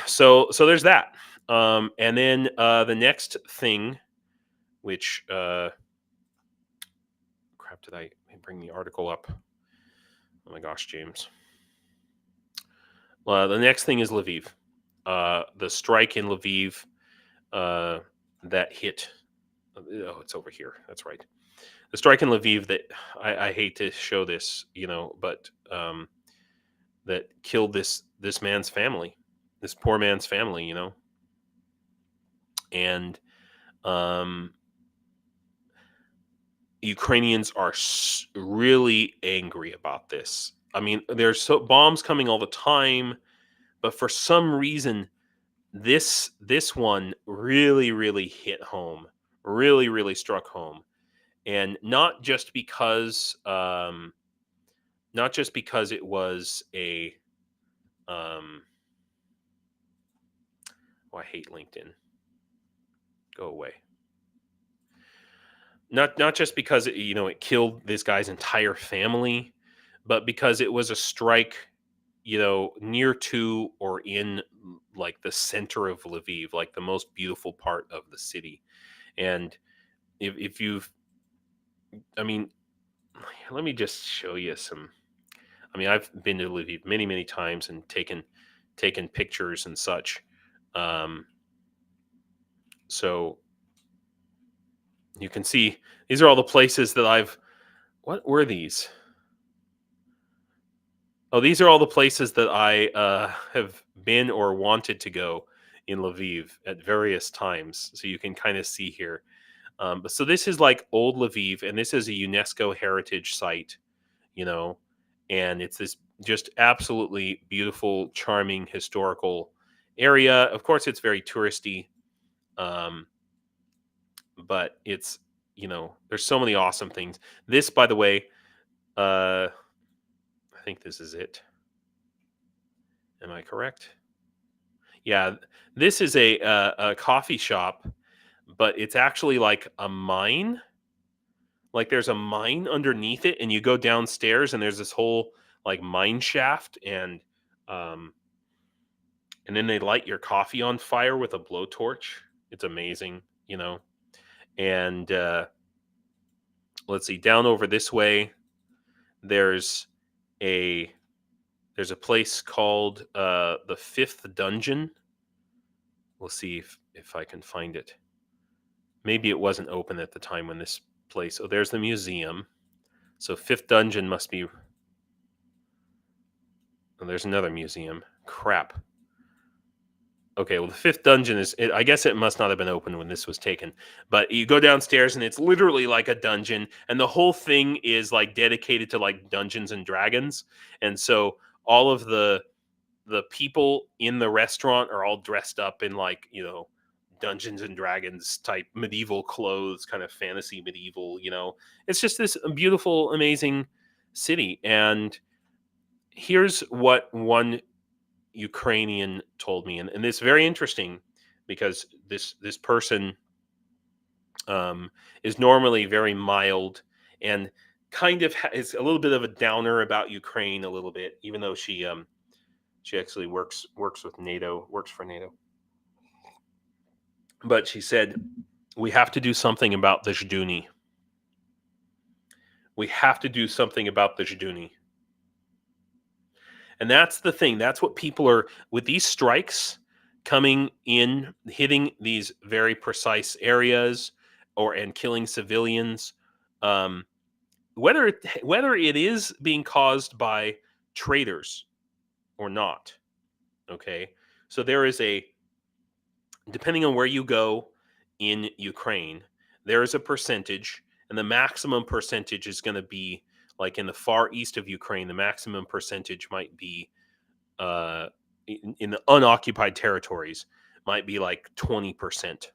So there's that. And then the next thing, which crap, did I bring the article up? Oh my gosh, James. The next thing is Lviv. The strike in Lviv that hit. Oh, it's over here. That's right. The strike in Lviv that I hate to show this, but that killed this man's family, this poor man's family, and Ukrainians are really angry about this. I mean, there's bombs coming all the time, but for some reason, this one really hit home, really struck home, and not just because it was a oh, I hate LinkedIn. Go away. Not just because it killed this guy's entire family, but because it was a strike, near to or in like the center of Lviv, like the most beautiful part of the city. And if you've, I mean, let me just show you some. I mean, I've been to Lviv many times and taken pictures and such. So you can see these are all the places that I've. What were these? Oh, these are all the places that I have been or wanted to go in Lviv at various times. So you can kind of see here. So this is like old Lviv, and this is a UNESCO heritage site, you know, and it's this just absolutely beautiful, charming, historical area. Of course, it's very touristy, um, but it's, there's so many awesome things. This, by the way, I think this is it. Am I correct? Yeah, this is a coffee shop, but it's actually like a mine. Like there's a mine underneath it, and you go downstairs, and there's this whole like mine shaft, um, and then they light your coffee on fire with a blowtorch. It's amazing, And let's see, down over this way, there's a there's a place called the Fifth Dungeon. We'll see if I can find it. Maybe it wasn't open at the time when this place. Oh, there's the museum. So Fifth Dungeon must be. Oh, there's another museum. Crap. Okay, well, the Fifth Dungeon is. I guess it must not have been open when this was taken. But you go downstairs, and it's literally like a dungeon, and the whole thing is like dedicated to like Dungeons and Dragons, and so all of the people in the restaurant are all dressed up in like Dungeons and Dragons type medieval clothes, kind of fantasy medieval. It's just this beautiful, amazing city. And here's what one Ukrainian told me, and it's very interesting because this person is normally very mild and kind of is a little bit of a downer about Ukraine a little bit, even though she actually works with NATO, works for NATO. But she said, we have to do something about the Zhduni. We have to do something about the Zhduni. And that's the thing. That's what people are, with these strikes coming in, hitting these very precise areas and killing civilians, whether it is being caused by traitors or not. Okay. So there is depending on where you go in Ukraine, there is a percentage, and the maximum percentage is going to be like in the far east of Ukraine. The maximum percentage might be in the unoccupied territories might be like 20%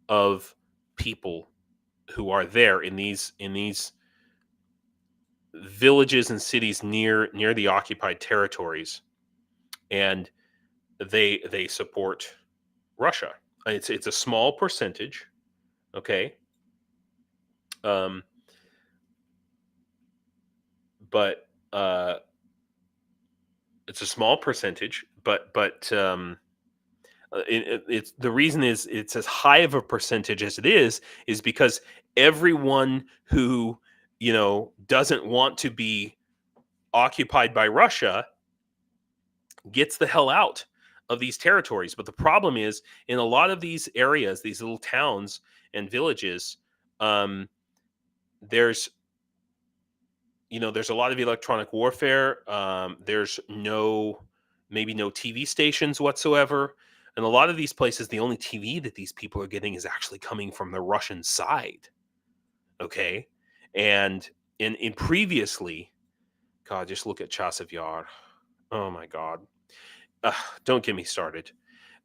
of people who are there in these villages and cities near the occupied territories, and they support Russia. It's a small percentage, okay, but it's a small percentage. But it's the reason is it's as high of a percentage as it is because everyone who doesn't want to be occupied by Russia gets the hell out of these territories. But the problem is, in a lot of these areas, these little towns and villages, there's there's a lot of electronic warfare. There's maybe no TV stations whatsoever. And a lot of these places, the only TV that these people are getting is actually coming from the Russian side. Okay. And in previously, God, just look at Chasiv Yar. Oh my God. Don't get me started.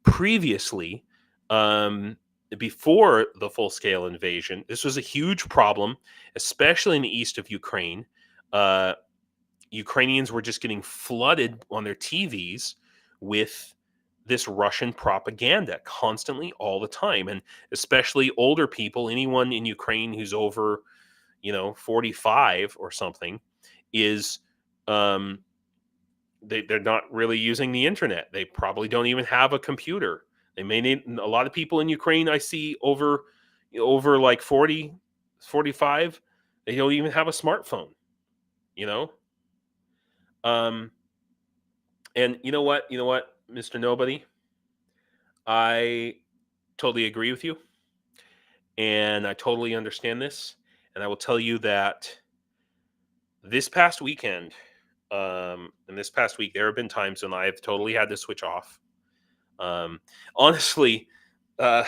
Previously, before the full-scale invasion, this was a huge problem, especially in the east of Ukraine. Ukrainians were just getting flooded on their TVs with this Russian propaganda constantly, all the time, and especially older people. Anyone in Ukraine who's over, 45 or something, is they're not really using the internet. They probably don't even have a computer. They may need a lot of people in Ukraine I see over like 40, 45. They don't even have a smartphone, you know? And you know what, Mr. Nobody, I totally agree with you. And I totally understand this. And I will tell you that this past weekend, And this past week, there have been times when I have totally had to switch off. Honestly, uh,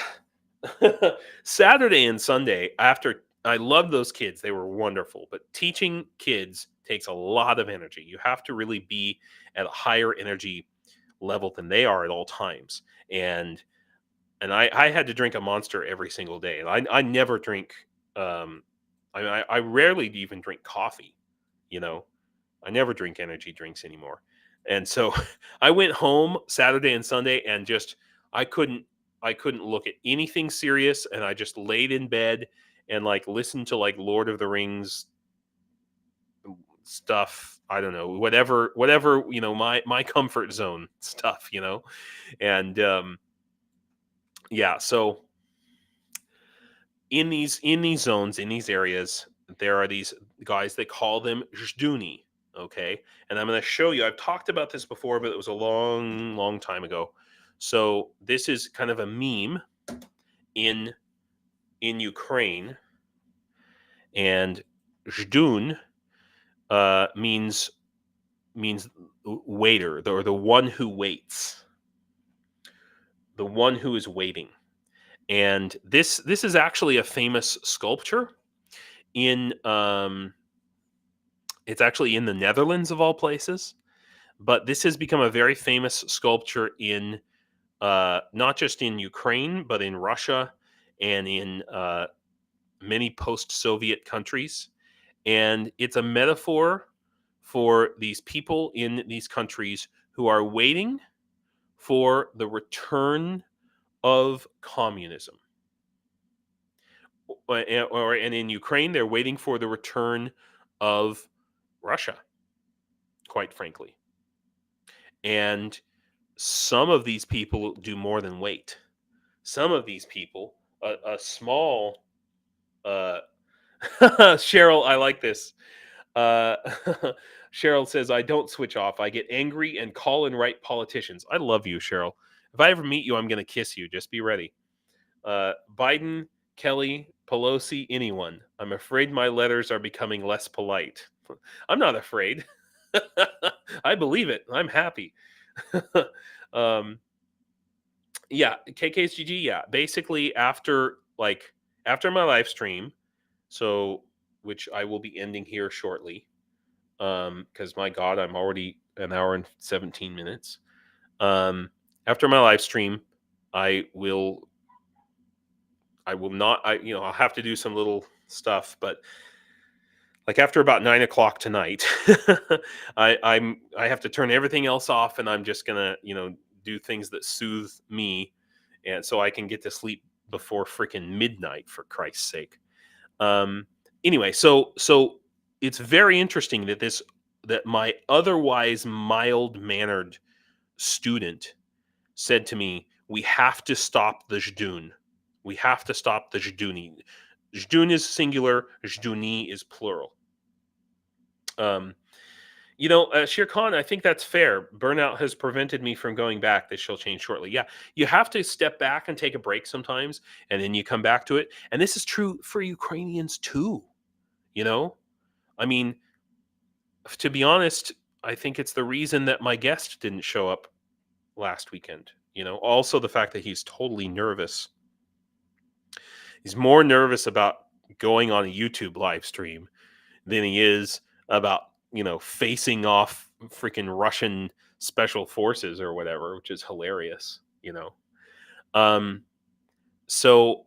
Saturday and Sunday, after I loved those kids, they were wonderful. But teaching kids takes a lot of energy. You have to really be at a higher energy level than they are at all times. And I had to drink a Monster every single day. And I never drink. Um, I rarely even drink coffee. You know, I never drink energy drinks anymore. And so I went home Saturday and Sunday and just I couldn't I couldn't look at anything serious, and I just laid in bed and like listened to like Lord of the Rings stuff. I don't know, whatever, my comfort zone stuff. And yeah, so in these zones, in these areas, there are these guys, they call them Zduni. Okay, and I'm going to show you. I've talked about this before, but it was a long time ago. So this is kind of a meme in Ukraine, and Zdun means waiter, or the one who waits, the one who is waiting. And this is actually a famous sculpture in it's actually in the Netherlands of all places, but this has become a very famous sculpture in not just in Ukraine, but in Russia and in many post-Soviet countries. And it's a metaphor for these people in these countries who are waiting for the return of communism. And in Ukraine, they're waiting for the return of Russia, quite frankly. And some of these people do more than wait. Some of these people, a small, uh, Cheryl, I like this. Uh, Cheryl says, I don't switch off. I get angry and call and write politicians. I love you, Cheryl. If I ever meet you, I'm going to kiss you. Just be ready. Biden, Kelly, Pelosi, anyone. I'm afraid my letters are becoming less polite. I'm not afraid. I believe it. I'm happy. um, yeah, KKSGG. Yeah, basically after my live stream, so which I will be ending here shortly, because my God, I'm already an hour and 17 minutes. After my live stream, I will not. I'll have to do some little stuff, but like after about 9 o'clock tonight, I have to turn everything else off, and I'm just gonna do things that soothe me, and so I can get to sleep before freaking midnight, for Christ's sake. Anyway, so it's very interesting that my otherwise mild mannered student said to me, "We have to stop the Zdun. We have to stop the Zduni. Zdun is singular, Zduni is plural." Shere Khan, I think that's fair. Burnout has prevented me from going back. This shall change shortly. Yeah, you have to step back and take a break sometimes, and then you come back to it. And this is true for Ukrainians too. I mean, to be honest, I think it's the reason that my guest didn't show up last weekend. Also the fact that he's totally nervous. He's more nervous about going on a YouTube live stream than he is about, facing off freaking Russian special forces or whatever, which is hilarious. Um, so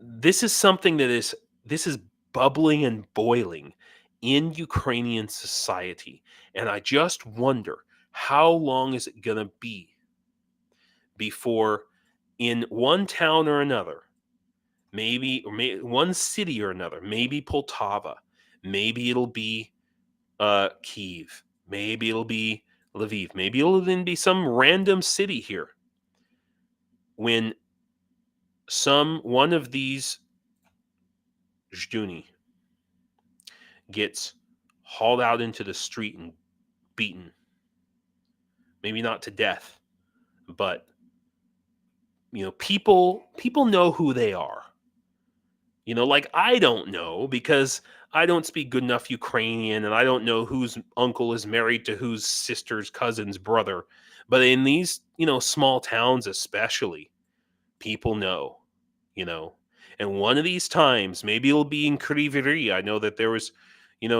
this is something this is bubbling and boiling in Ukrainian society. And I just wonder, how long is it going to be before in one town or another, maybe one city or another, maybe Poltava, maybe it'll be Kyiv, maybe it'll be Lviv, maybe it'll then be some random city here, when one of these Zduni gets hauled out into the street and beaten. Maybe not to death, but people know who they are. Like I don't know because I don't speak good enough Ukrainian and I don't know whose uncle is married to whose sister's cousin's brother. But in these, small towns especially, people know, you know. And one of these times, maybe it'll be in Kryvyi Rih. I know that there was,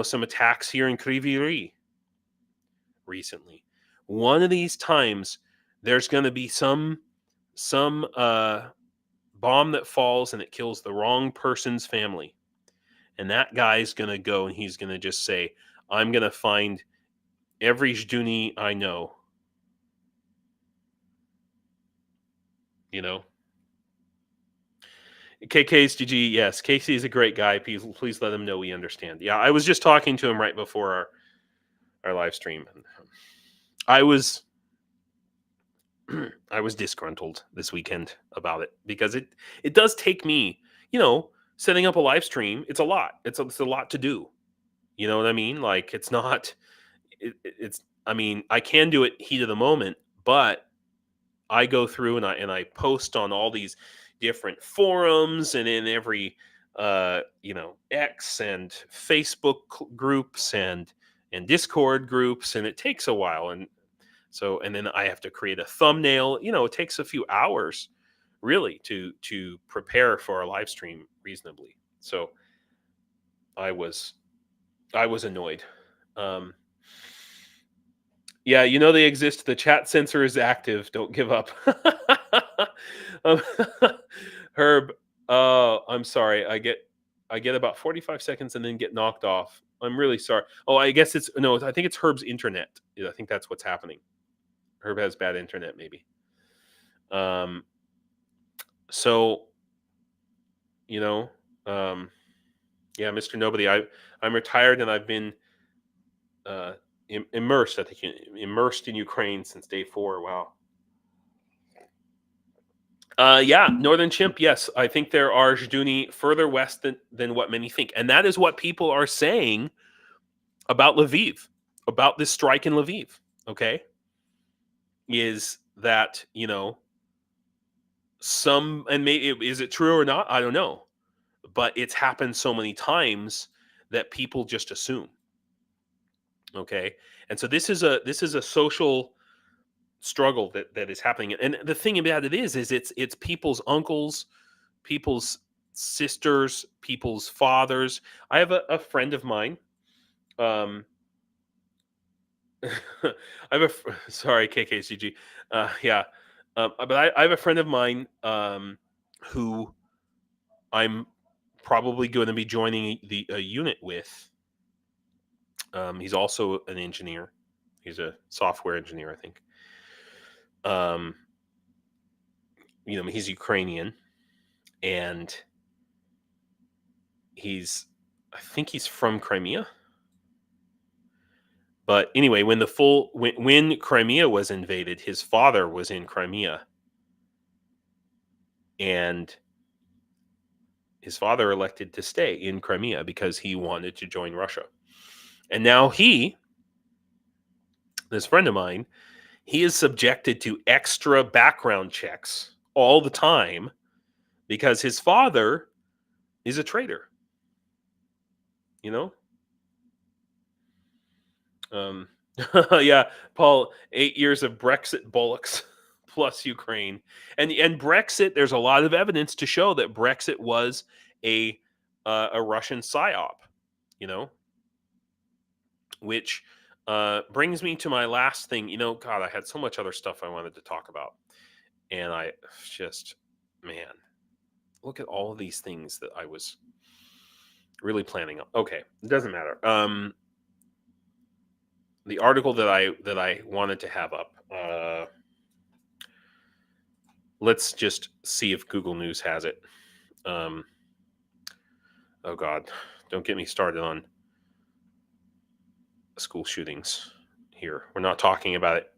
some attacks here in Kryvyi Rih recently. One of these times, there's going to be some bomb that falls and it kills the wrong person's family. And that guy's going to go and he's going to just say, I'm going to find every Zhduni I know. KK's GG, yes. Casey is a great guy. Please let him know we understand. Yeah, I was just talking to him right before our live stream. And I was disgruntled this weekend about it because it does take me, setting up a live stream. It's a lot. It's a lot to do. You know what I mean? Like it's not. It's. I mean, I can do it heat of the moment, but I go through and I post on all these different forums and in every X and Facebook groups and Discord groups, and it takes a while. And then I have to create a thumbnail. It takes a few hours really to prepare for a live stream reasonably. So I was annoyed. Yeah, they exist. The chat sensor is active. Don't give up. um, Herb, I'm sorry. I get about 45 seconds and then get knocked off. I'm really sorry. Oh, I guess I think it's Herb's internet. I think that's what's happening. Herb has bad internet, maybe. So, yeah, Mr. Nobody, I'm retired and I've been immersed. I think immersed in Ukraine since day 4. Wow. Yeah, Northern Chimp. Yes, I think there are Zhduni further west than what many think, and that is what people are saying about Lviv, about this strike in Lviv. Okay, is that some, and maybe is it true or not? I don't know, but it's happened so many times that people just assume. Okay, and so this is a social struggle that is happening, and the thing about it is it's people's uncles, people's sisters, people's fathers. I have a friend of mine. I have sorry, KKCG. Yeah, but I have a friend of mine who I'm probably going to be joining a unit with. He's also an engineer. He's a software engineer, I think. He's Ukrainian, and I think he's from Crimea. But anyway, when Crimea was invaded, his father was in Crimea, and his father elected to stay in Crimea because he wanted to join Russia. And now this friend of mine, he is subjected to extra background checks all the time because his father is a traitor. Yeah, Paul, 8 years of Brexit bollocks plus Ukraine. And Brexit, there's a lot of evidence to show that Brexit was a Russian psyop, which brings me to my last thing. God, I had so much other stuff I wanted to talk about. And I just, man, look at all of these things that I was really planning on. Okay, it doesn't matter. The article that I wanted to have up. Let's just see if Google News has it. Oh God, don't get me started on school shootings here. We're not talking about it.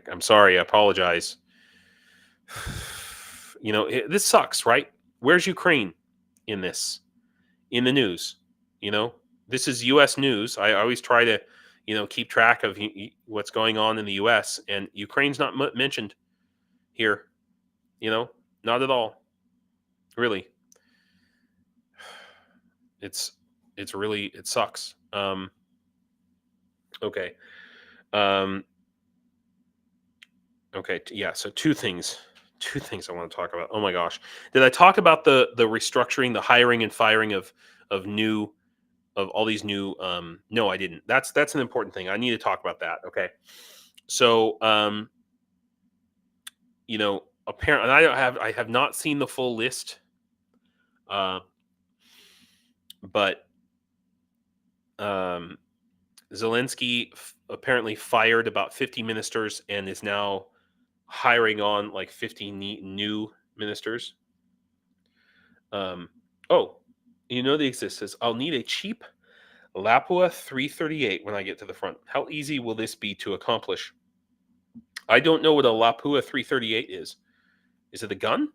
I'm sorry. I apologize. This sucks, right? Where's Ukraine in this? In the news? This is U.S. news. I always try to, keep track of what's going on in the U.S. and Ukraine's not mentioned here. Not at all. Really. It's really, it sucks. Okay. Um, okay. Yeah. So two things I want to talk about. Oh my gosh. Did I talk about the restructuring, the hiring and firing of new, of all these new, no, I didn't. That's an important thing. I need to talk about that. Okay. So, apparently I have not seen the full list. But Zelensky apparently fired about 50 ministers and is now hiring on like 50 new ministers. Oh, the existence. I'll need a cheap Lapua 338 when I get to the front. How easy will this be to accomplish? I don't know what a Lapua 338 is. Is it a gun?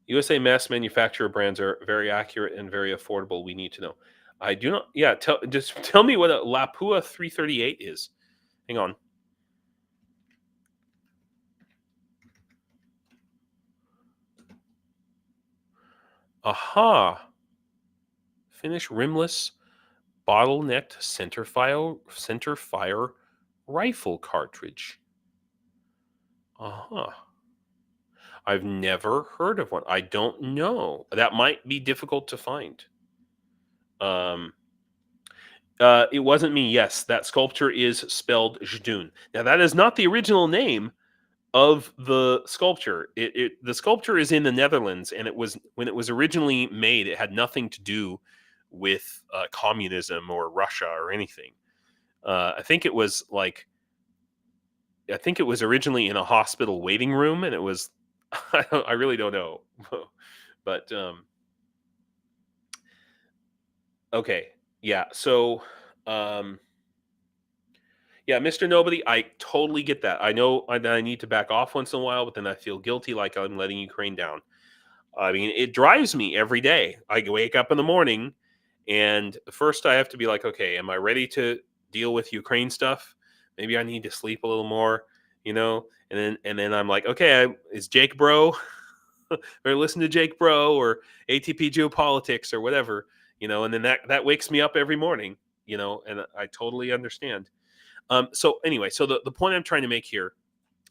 USA mass manufacturer brands are very accurate and very affordable. We need to know. I do not. Yeah, just tell me what a Lapua 338 is. Hang on. Aha. Finnish rimless, bottlenecked center fire rifle cartridge. Aha. I've never heard of one. I don't know. That might be difficult to find. It wasn't me. Yes, that sculpture is spelled Jdun. Now that is not the original name of the sculpture. The sculpture is in the Netherlands, and it was, when it was originally made, it had nothing to do with communism or Russia or anything. I think it was originally in a hospital waiting room, and it was I really don't know, but okay, yeah. So, yeah, Mr. Nobody, I totally get that. I know I need to back off once in a while, but then I feel guilty, like I'm letting Ukraine down. I mean, it drives me every day. I wake up in the morning, and first I have to be like, okay, am I ready to deal with Ukraine stuff? Maybe I need to sleep a little more, and then I'm like, okay, is Jake Broe, or listen to Jake Broe or ATP Geopolitics or whatever, and then that wakes me up every morning, and I totally understand. So anyway, so the point I'm trying to make here,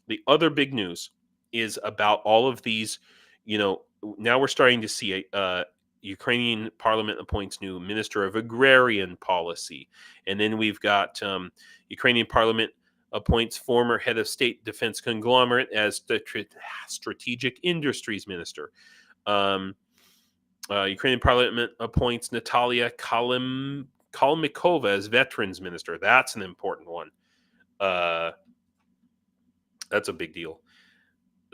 the other big news is about all of these, now we're starting to see a Ukrainian parliament appoints new minister of agrarian policy. And then we've got Ukrainian parliament appoints former head of state defense conglomerate as the strategic industries minister. Ukrainian parliament appoints Natalia Kalmykova as veterans minister. That's an important one. That's a big deal.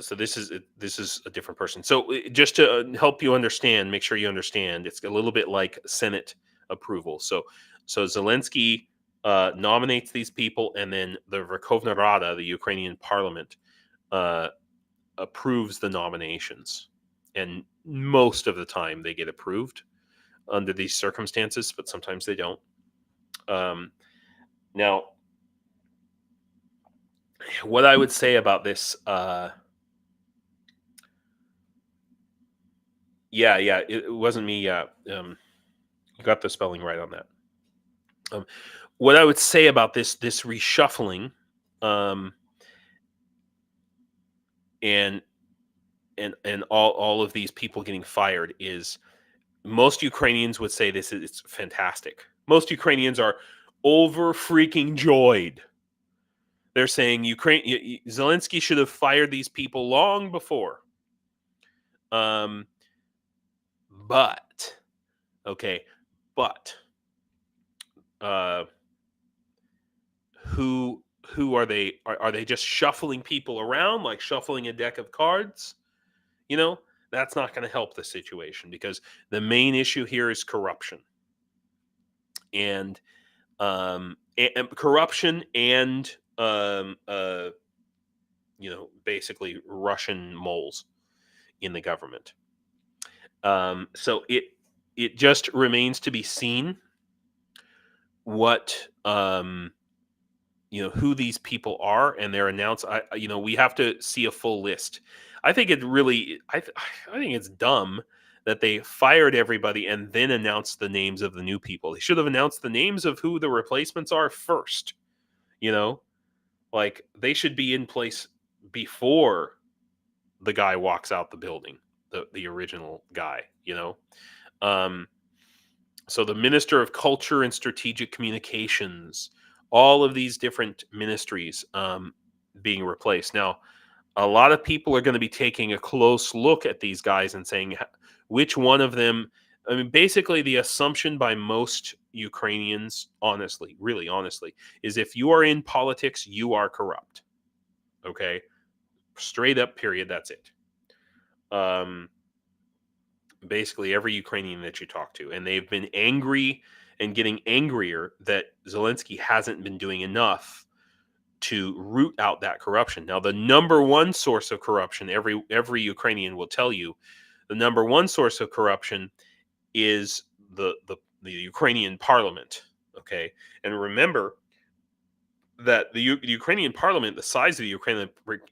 So this is a different person. So just to help you understand, make sure you understand, it's a little bit like Senate approval. So Zelensky nominates these people, and then the Verkhovna Rada, the Ukrainian parliament, approves the nominations. And most of the time they get approved under these circumstances, but sometimes they don't. Now, what I would say about this, yeah, it wasn't me. Yeah, you got the spelling right on that. What I would say about this reshuffling, and all of these people getting fired, is most Ukrainians would say it's fantastic. Most Ukrainians are over freaking joyed. They're saying Zelensky should have fired these people long before. But who are they? Are they just shuffling people around, like shuffling a deck of cards? That's not going to help the situation, because the main issue here is corruption, and corruption, and basically Russian moles in the government. So it just remains to be seen what who these people are, and they're announced. We have to see a full list. I think it really, I think it's dumb that they fired everybody and then announced the names of the new people. They should have announced the names of who the replacements are first. Like they should be in place before the guy walks out the building, the original guy. So the Minister of Culture and Strategic Communications, all of these different ministries being replaced. Now, a lot of people are going to be taking a close look at these guys and saying which one of them. I mean, basically, the assumption by most Ukrainians, honestly, really honestly, is if you are in politics, you are corrupt. Okay, straight up, period. That's it. Basically every Ukrainian that you talk to, and they've been angry and getting angrier that Zelensky hasn't been doing enough to root out that corruption. Now, the number one source of corruption, every Ukrainian will tell you, the number one source of corruption is the Ukrainian parliament. Okay, and remember that the Ukrainian parliament, the size of the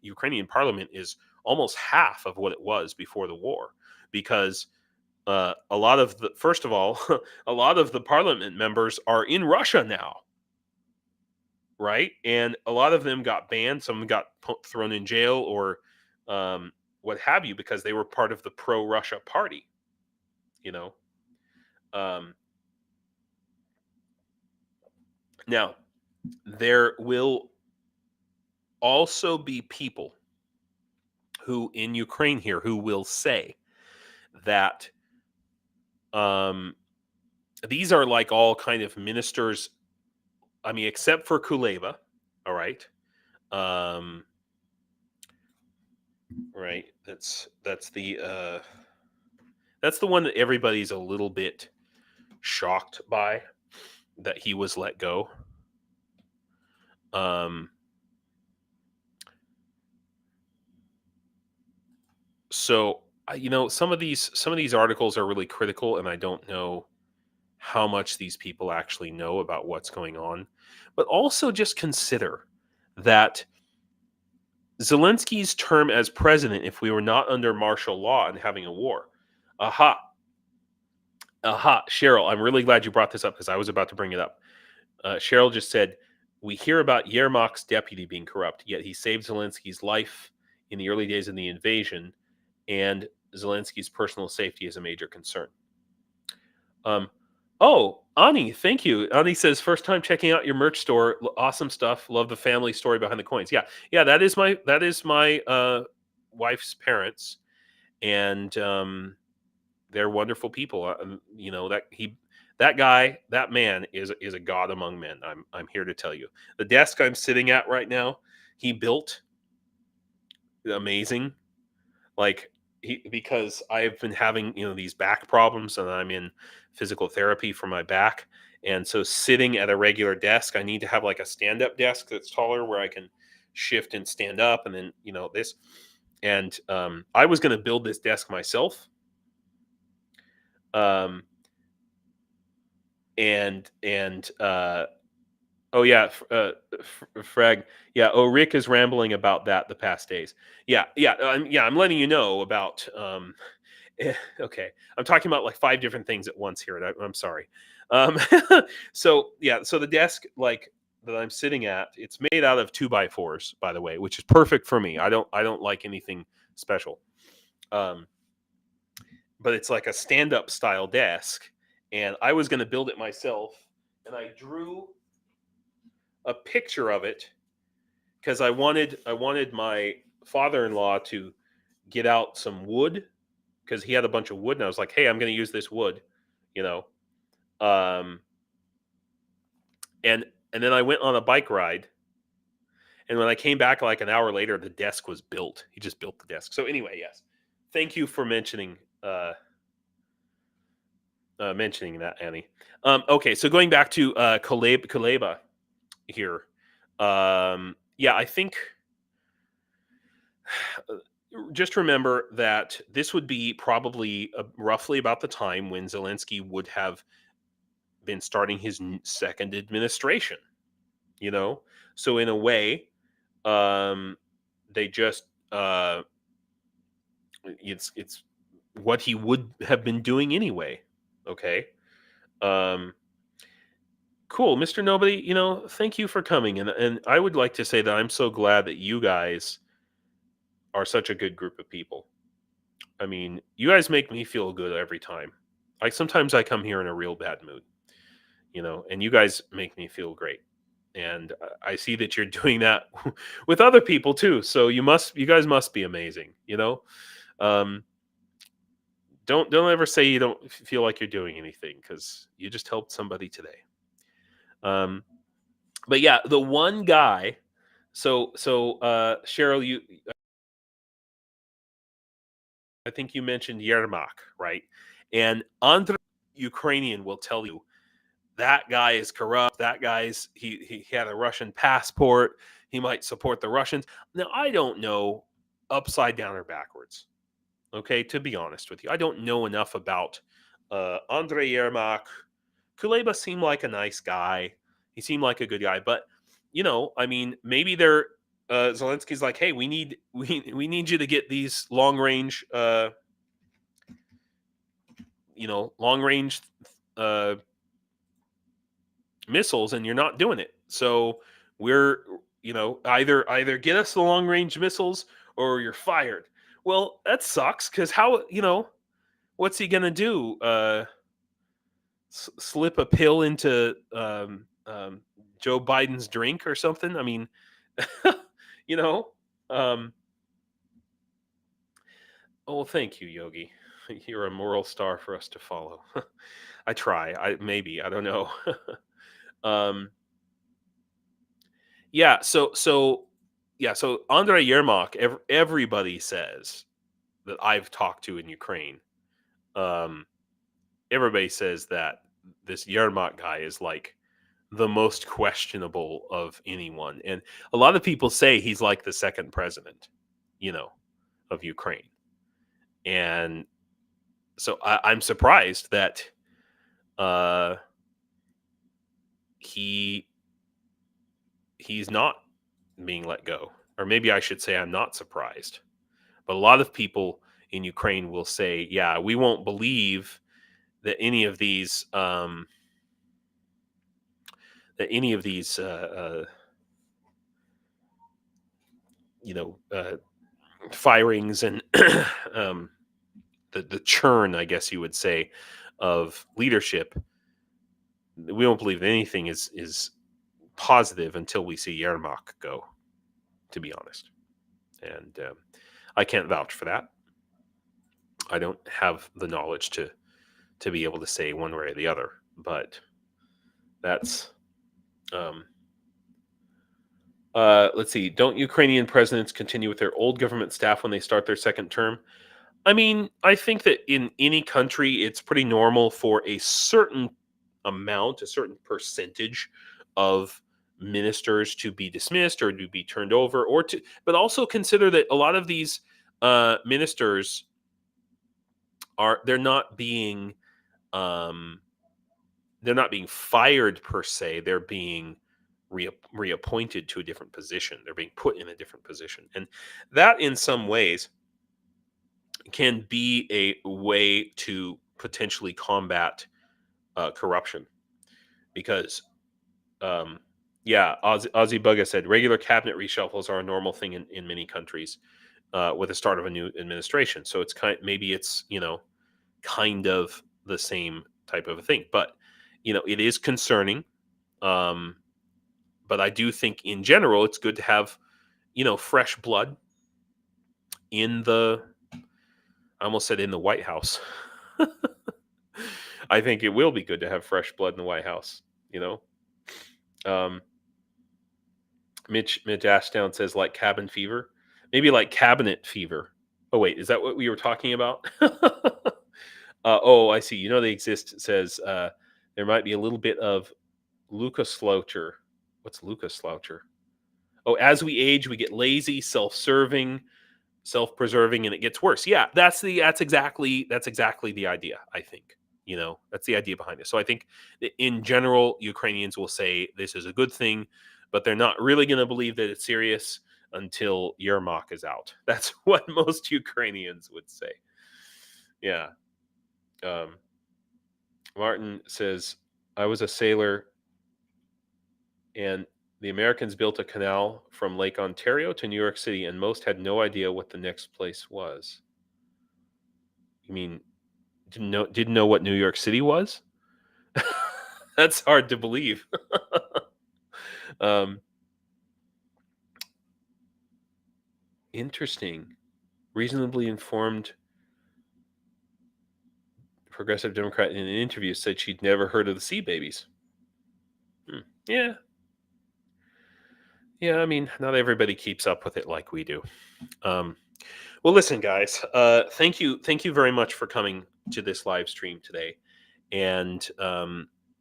Ukrainian parliament is almost half of what it was before the war, because a lot of the first of all, a lot of the parliament members are in Russia now, right? And a lot of them got banned. Some got thrown in jail or what have you, because they were part of the pro-Russia party. Now, there will also be people who in Ukraine here who will say that these are like all kind of ministers. I mean, except for Kuleba, all right. Right. That's the one that everybody's a little bit shocked by, that he was let go. So some of these articles are really critical, and I don't know how much these people actually know about what's going on. But also just consider that Zelensky's term as president, if we were not under martial law and having a war. Aha, Cheryl, I'm really glad you brought this up because I was about to bring it up. Cheryl just said, we hear about Yermak's deputy being corrupt, yet he saved Zelensky's life in the early days of the invasion, and Zelensky's personal safety is a major concern. Oh, Ani, thank you. Ani says, first time checking out your merch store. Awesome stuff. Love the family story behind the coins. Yeah, that is my wife's parents, and they're wonderful people. That man is a god among men. I'm here to tell you. The desk I'm sitting at right now, he built. Amazing. Like because I've been having these back problems, and I'm in physical therapy for my back, and so sitting at a regular desk, I need to have like a stand-up desk that's taller where I can shift and stand up, and then this. And I was going to build this desk myself. Oh yeah, Frag. Yeah, Rick is rambling about that the past days. Yeah. I'm letting you know about. Okay, I'm talking about like 5 different things at once here. And I'm sorry. So the desk that I'm sitting at, it's made out of 2x4s, by the way, which is perfect for me. I don't like anything special. But it's like a stand-up style desk, and I was going to build it myself, and I drew a picture of it because I wanted my father-in-law to get out some wood because he had a bunch of wood, and I was like, hey, I'm going to use this wood, and then I went on a bike ride, and when I came back like an hour later, the desk was built. He just built the desk. So anyway, yes, thank you for mentioning that, Annie. Okay, so going back to Kuleba here. I think just remember that this would be probably roughly about the time when Zelensky would have been starting his second administration. So in a way, they just it's what he would have been doing anyway. Okay. Cool, Mr. Nobody, thank you for coming. And I would like to say that I'm so glad that you guys are such a good group of people. I mean, you guys make me feel good every time. Sometimes I come here in a real bad mood, and you guys make me feel great. And I see that you're doing that with other people too. So you guys must be amazing, Um, don't ever say you don't feel like you're doing anything, because you just helped somebody today. But yeah, the one guy. So Cheryl, I think you mentioned Yermak, right? And Andre Ukrainian will tell you that guy is corrupt. That guy's he had a Russian passport. He might support the Russians. Now I don't know upside down or backwards. Okay, to be honest with you, I don't know enough about Andrei Yermak. Kuleba seemed like a nice guy. He seemed like a good guy, but I mean, maybe they're Zelensky's like, hey, we need you to get these long range, long range uh, missiles, and you're not doing it. So we're either get us the long range missiles or you're fired. Well, that sucks, because how what's he gonna do? Slip a pill into Joe Biden's drink or something? I mean, you know. Oh, thank you, Yogi. You're a moral star for us to follow. I try. I don't know. um, yeah. So Andrei Yermak. Everybody says that I've talked to in Ukraine. Um, everybody says that this Yermak guy is like the most questionable of anyone. And a lot of people say he's like the second president, of Ukraine. And so I'm surprised that uh, he's not being let go. Or maybe I should say I'm not surprised. But a lot of people in Ukraine will say, yeah, we won't believe that any of these firings and the churn, I guess you would say, of leadership. We don't believe that anything is positive until we see Yermak go, to be honest. And I can't vouch for that. I don't have the knowledge to be able to say one way or the other. But that's let's see. Don't Ukrainian presidents continue with their old government staff when they start their second term? I mean, I think that in any country, it's pretty normal for a certain amount, a certain percentage of ministers to be dismissed or to be turned over, but also consider that a lot of these ministers they're not being um, fired per se. They're being reappointed to a different position. They're being put in a different position, and that in some ways can be a way to potentially combat corruption, because Ozzy Bugga said regular cabinet reshuffles are a normal thing in many countries with the start of a new administration. So it's maybe it's kind of the same type of a thing, but it is concerning. But I do think in general it's good to have fresh blood in I almost said in the White House. I think it will be good to have fresh blood in the White House. Mitch Ashdown says like cabin fever, maybe like cabinet fever. Oh wait, is that what we were talking about? Oh, I see. They exist. It says there might be a little bit of Lucas Sloucher. What's Lucas Sloucher? Oh, as we age, we get lazy, self-serving, self-preserving, and it gets worse. Yeah, that's exactly the idea. I think that's the idea behind it. So I think that in general, Ukrainians will say this is a good thing, but they're not really going to believe that it's serious until Yermak is out. That's what most Ukrainians would say. Yeah. Martin says, I was a sailor and the Americans built a canal from Lake Ontario to New York City, and most had no idea what the next place was. You mean didn't know what New York City was? That's hard to believe. Interesting. Reasonably informed progressive Democrat in an interview said she'd never heard of the Sea Babies. Yeah. Yeah, I mean, not everybody keeps up with it like we do. Well, listen, guys. Thank you very much for coming to this live stream today. And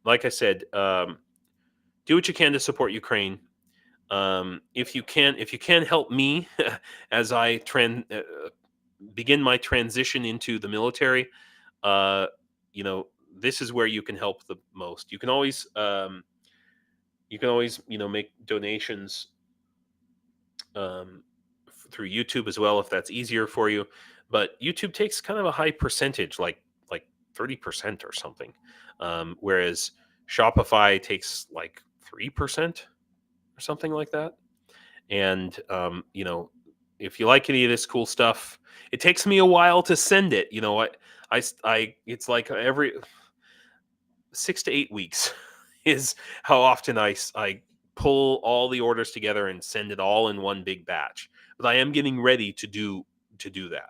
like I said, do what you can to support Ukraine. If you can help me as I begin my transition into the military, this is where you can help the most. You can always make donations through YouTube as well if that's easier for you. But YouTube takes kind of a high percentage, like 30% or something, whereas Shopify takes like 3% or something like that. And if you like any of this cool stuff, it takes me a while to send it. I it's like every 6 to 8 weeks is how often I pull all the orders together and send it all in one big batch. But I am getting ready to do that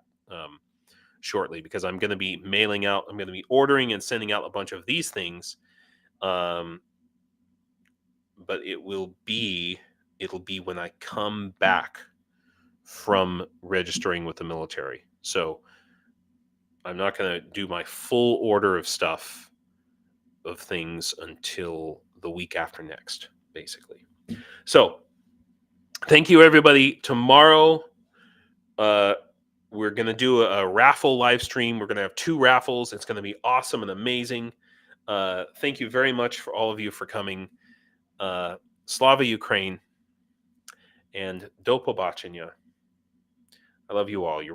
shortly, because I'm going to be I'm going to be ordering and sending out a bunch of these things. But it'll be when I come back from registering with the military. So I'm not going to do my full order of things until the week after next, basically. So thank you, everybody. Tomorrow, we're going to do a raffle live stream. We're going to have 2 raffles. It's going to be awesome and amazing. Thank you very much for all of you for coming. Slava Ukraine, and do pobачення. I love you all. You're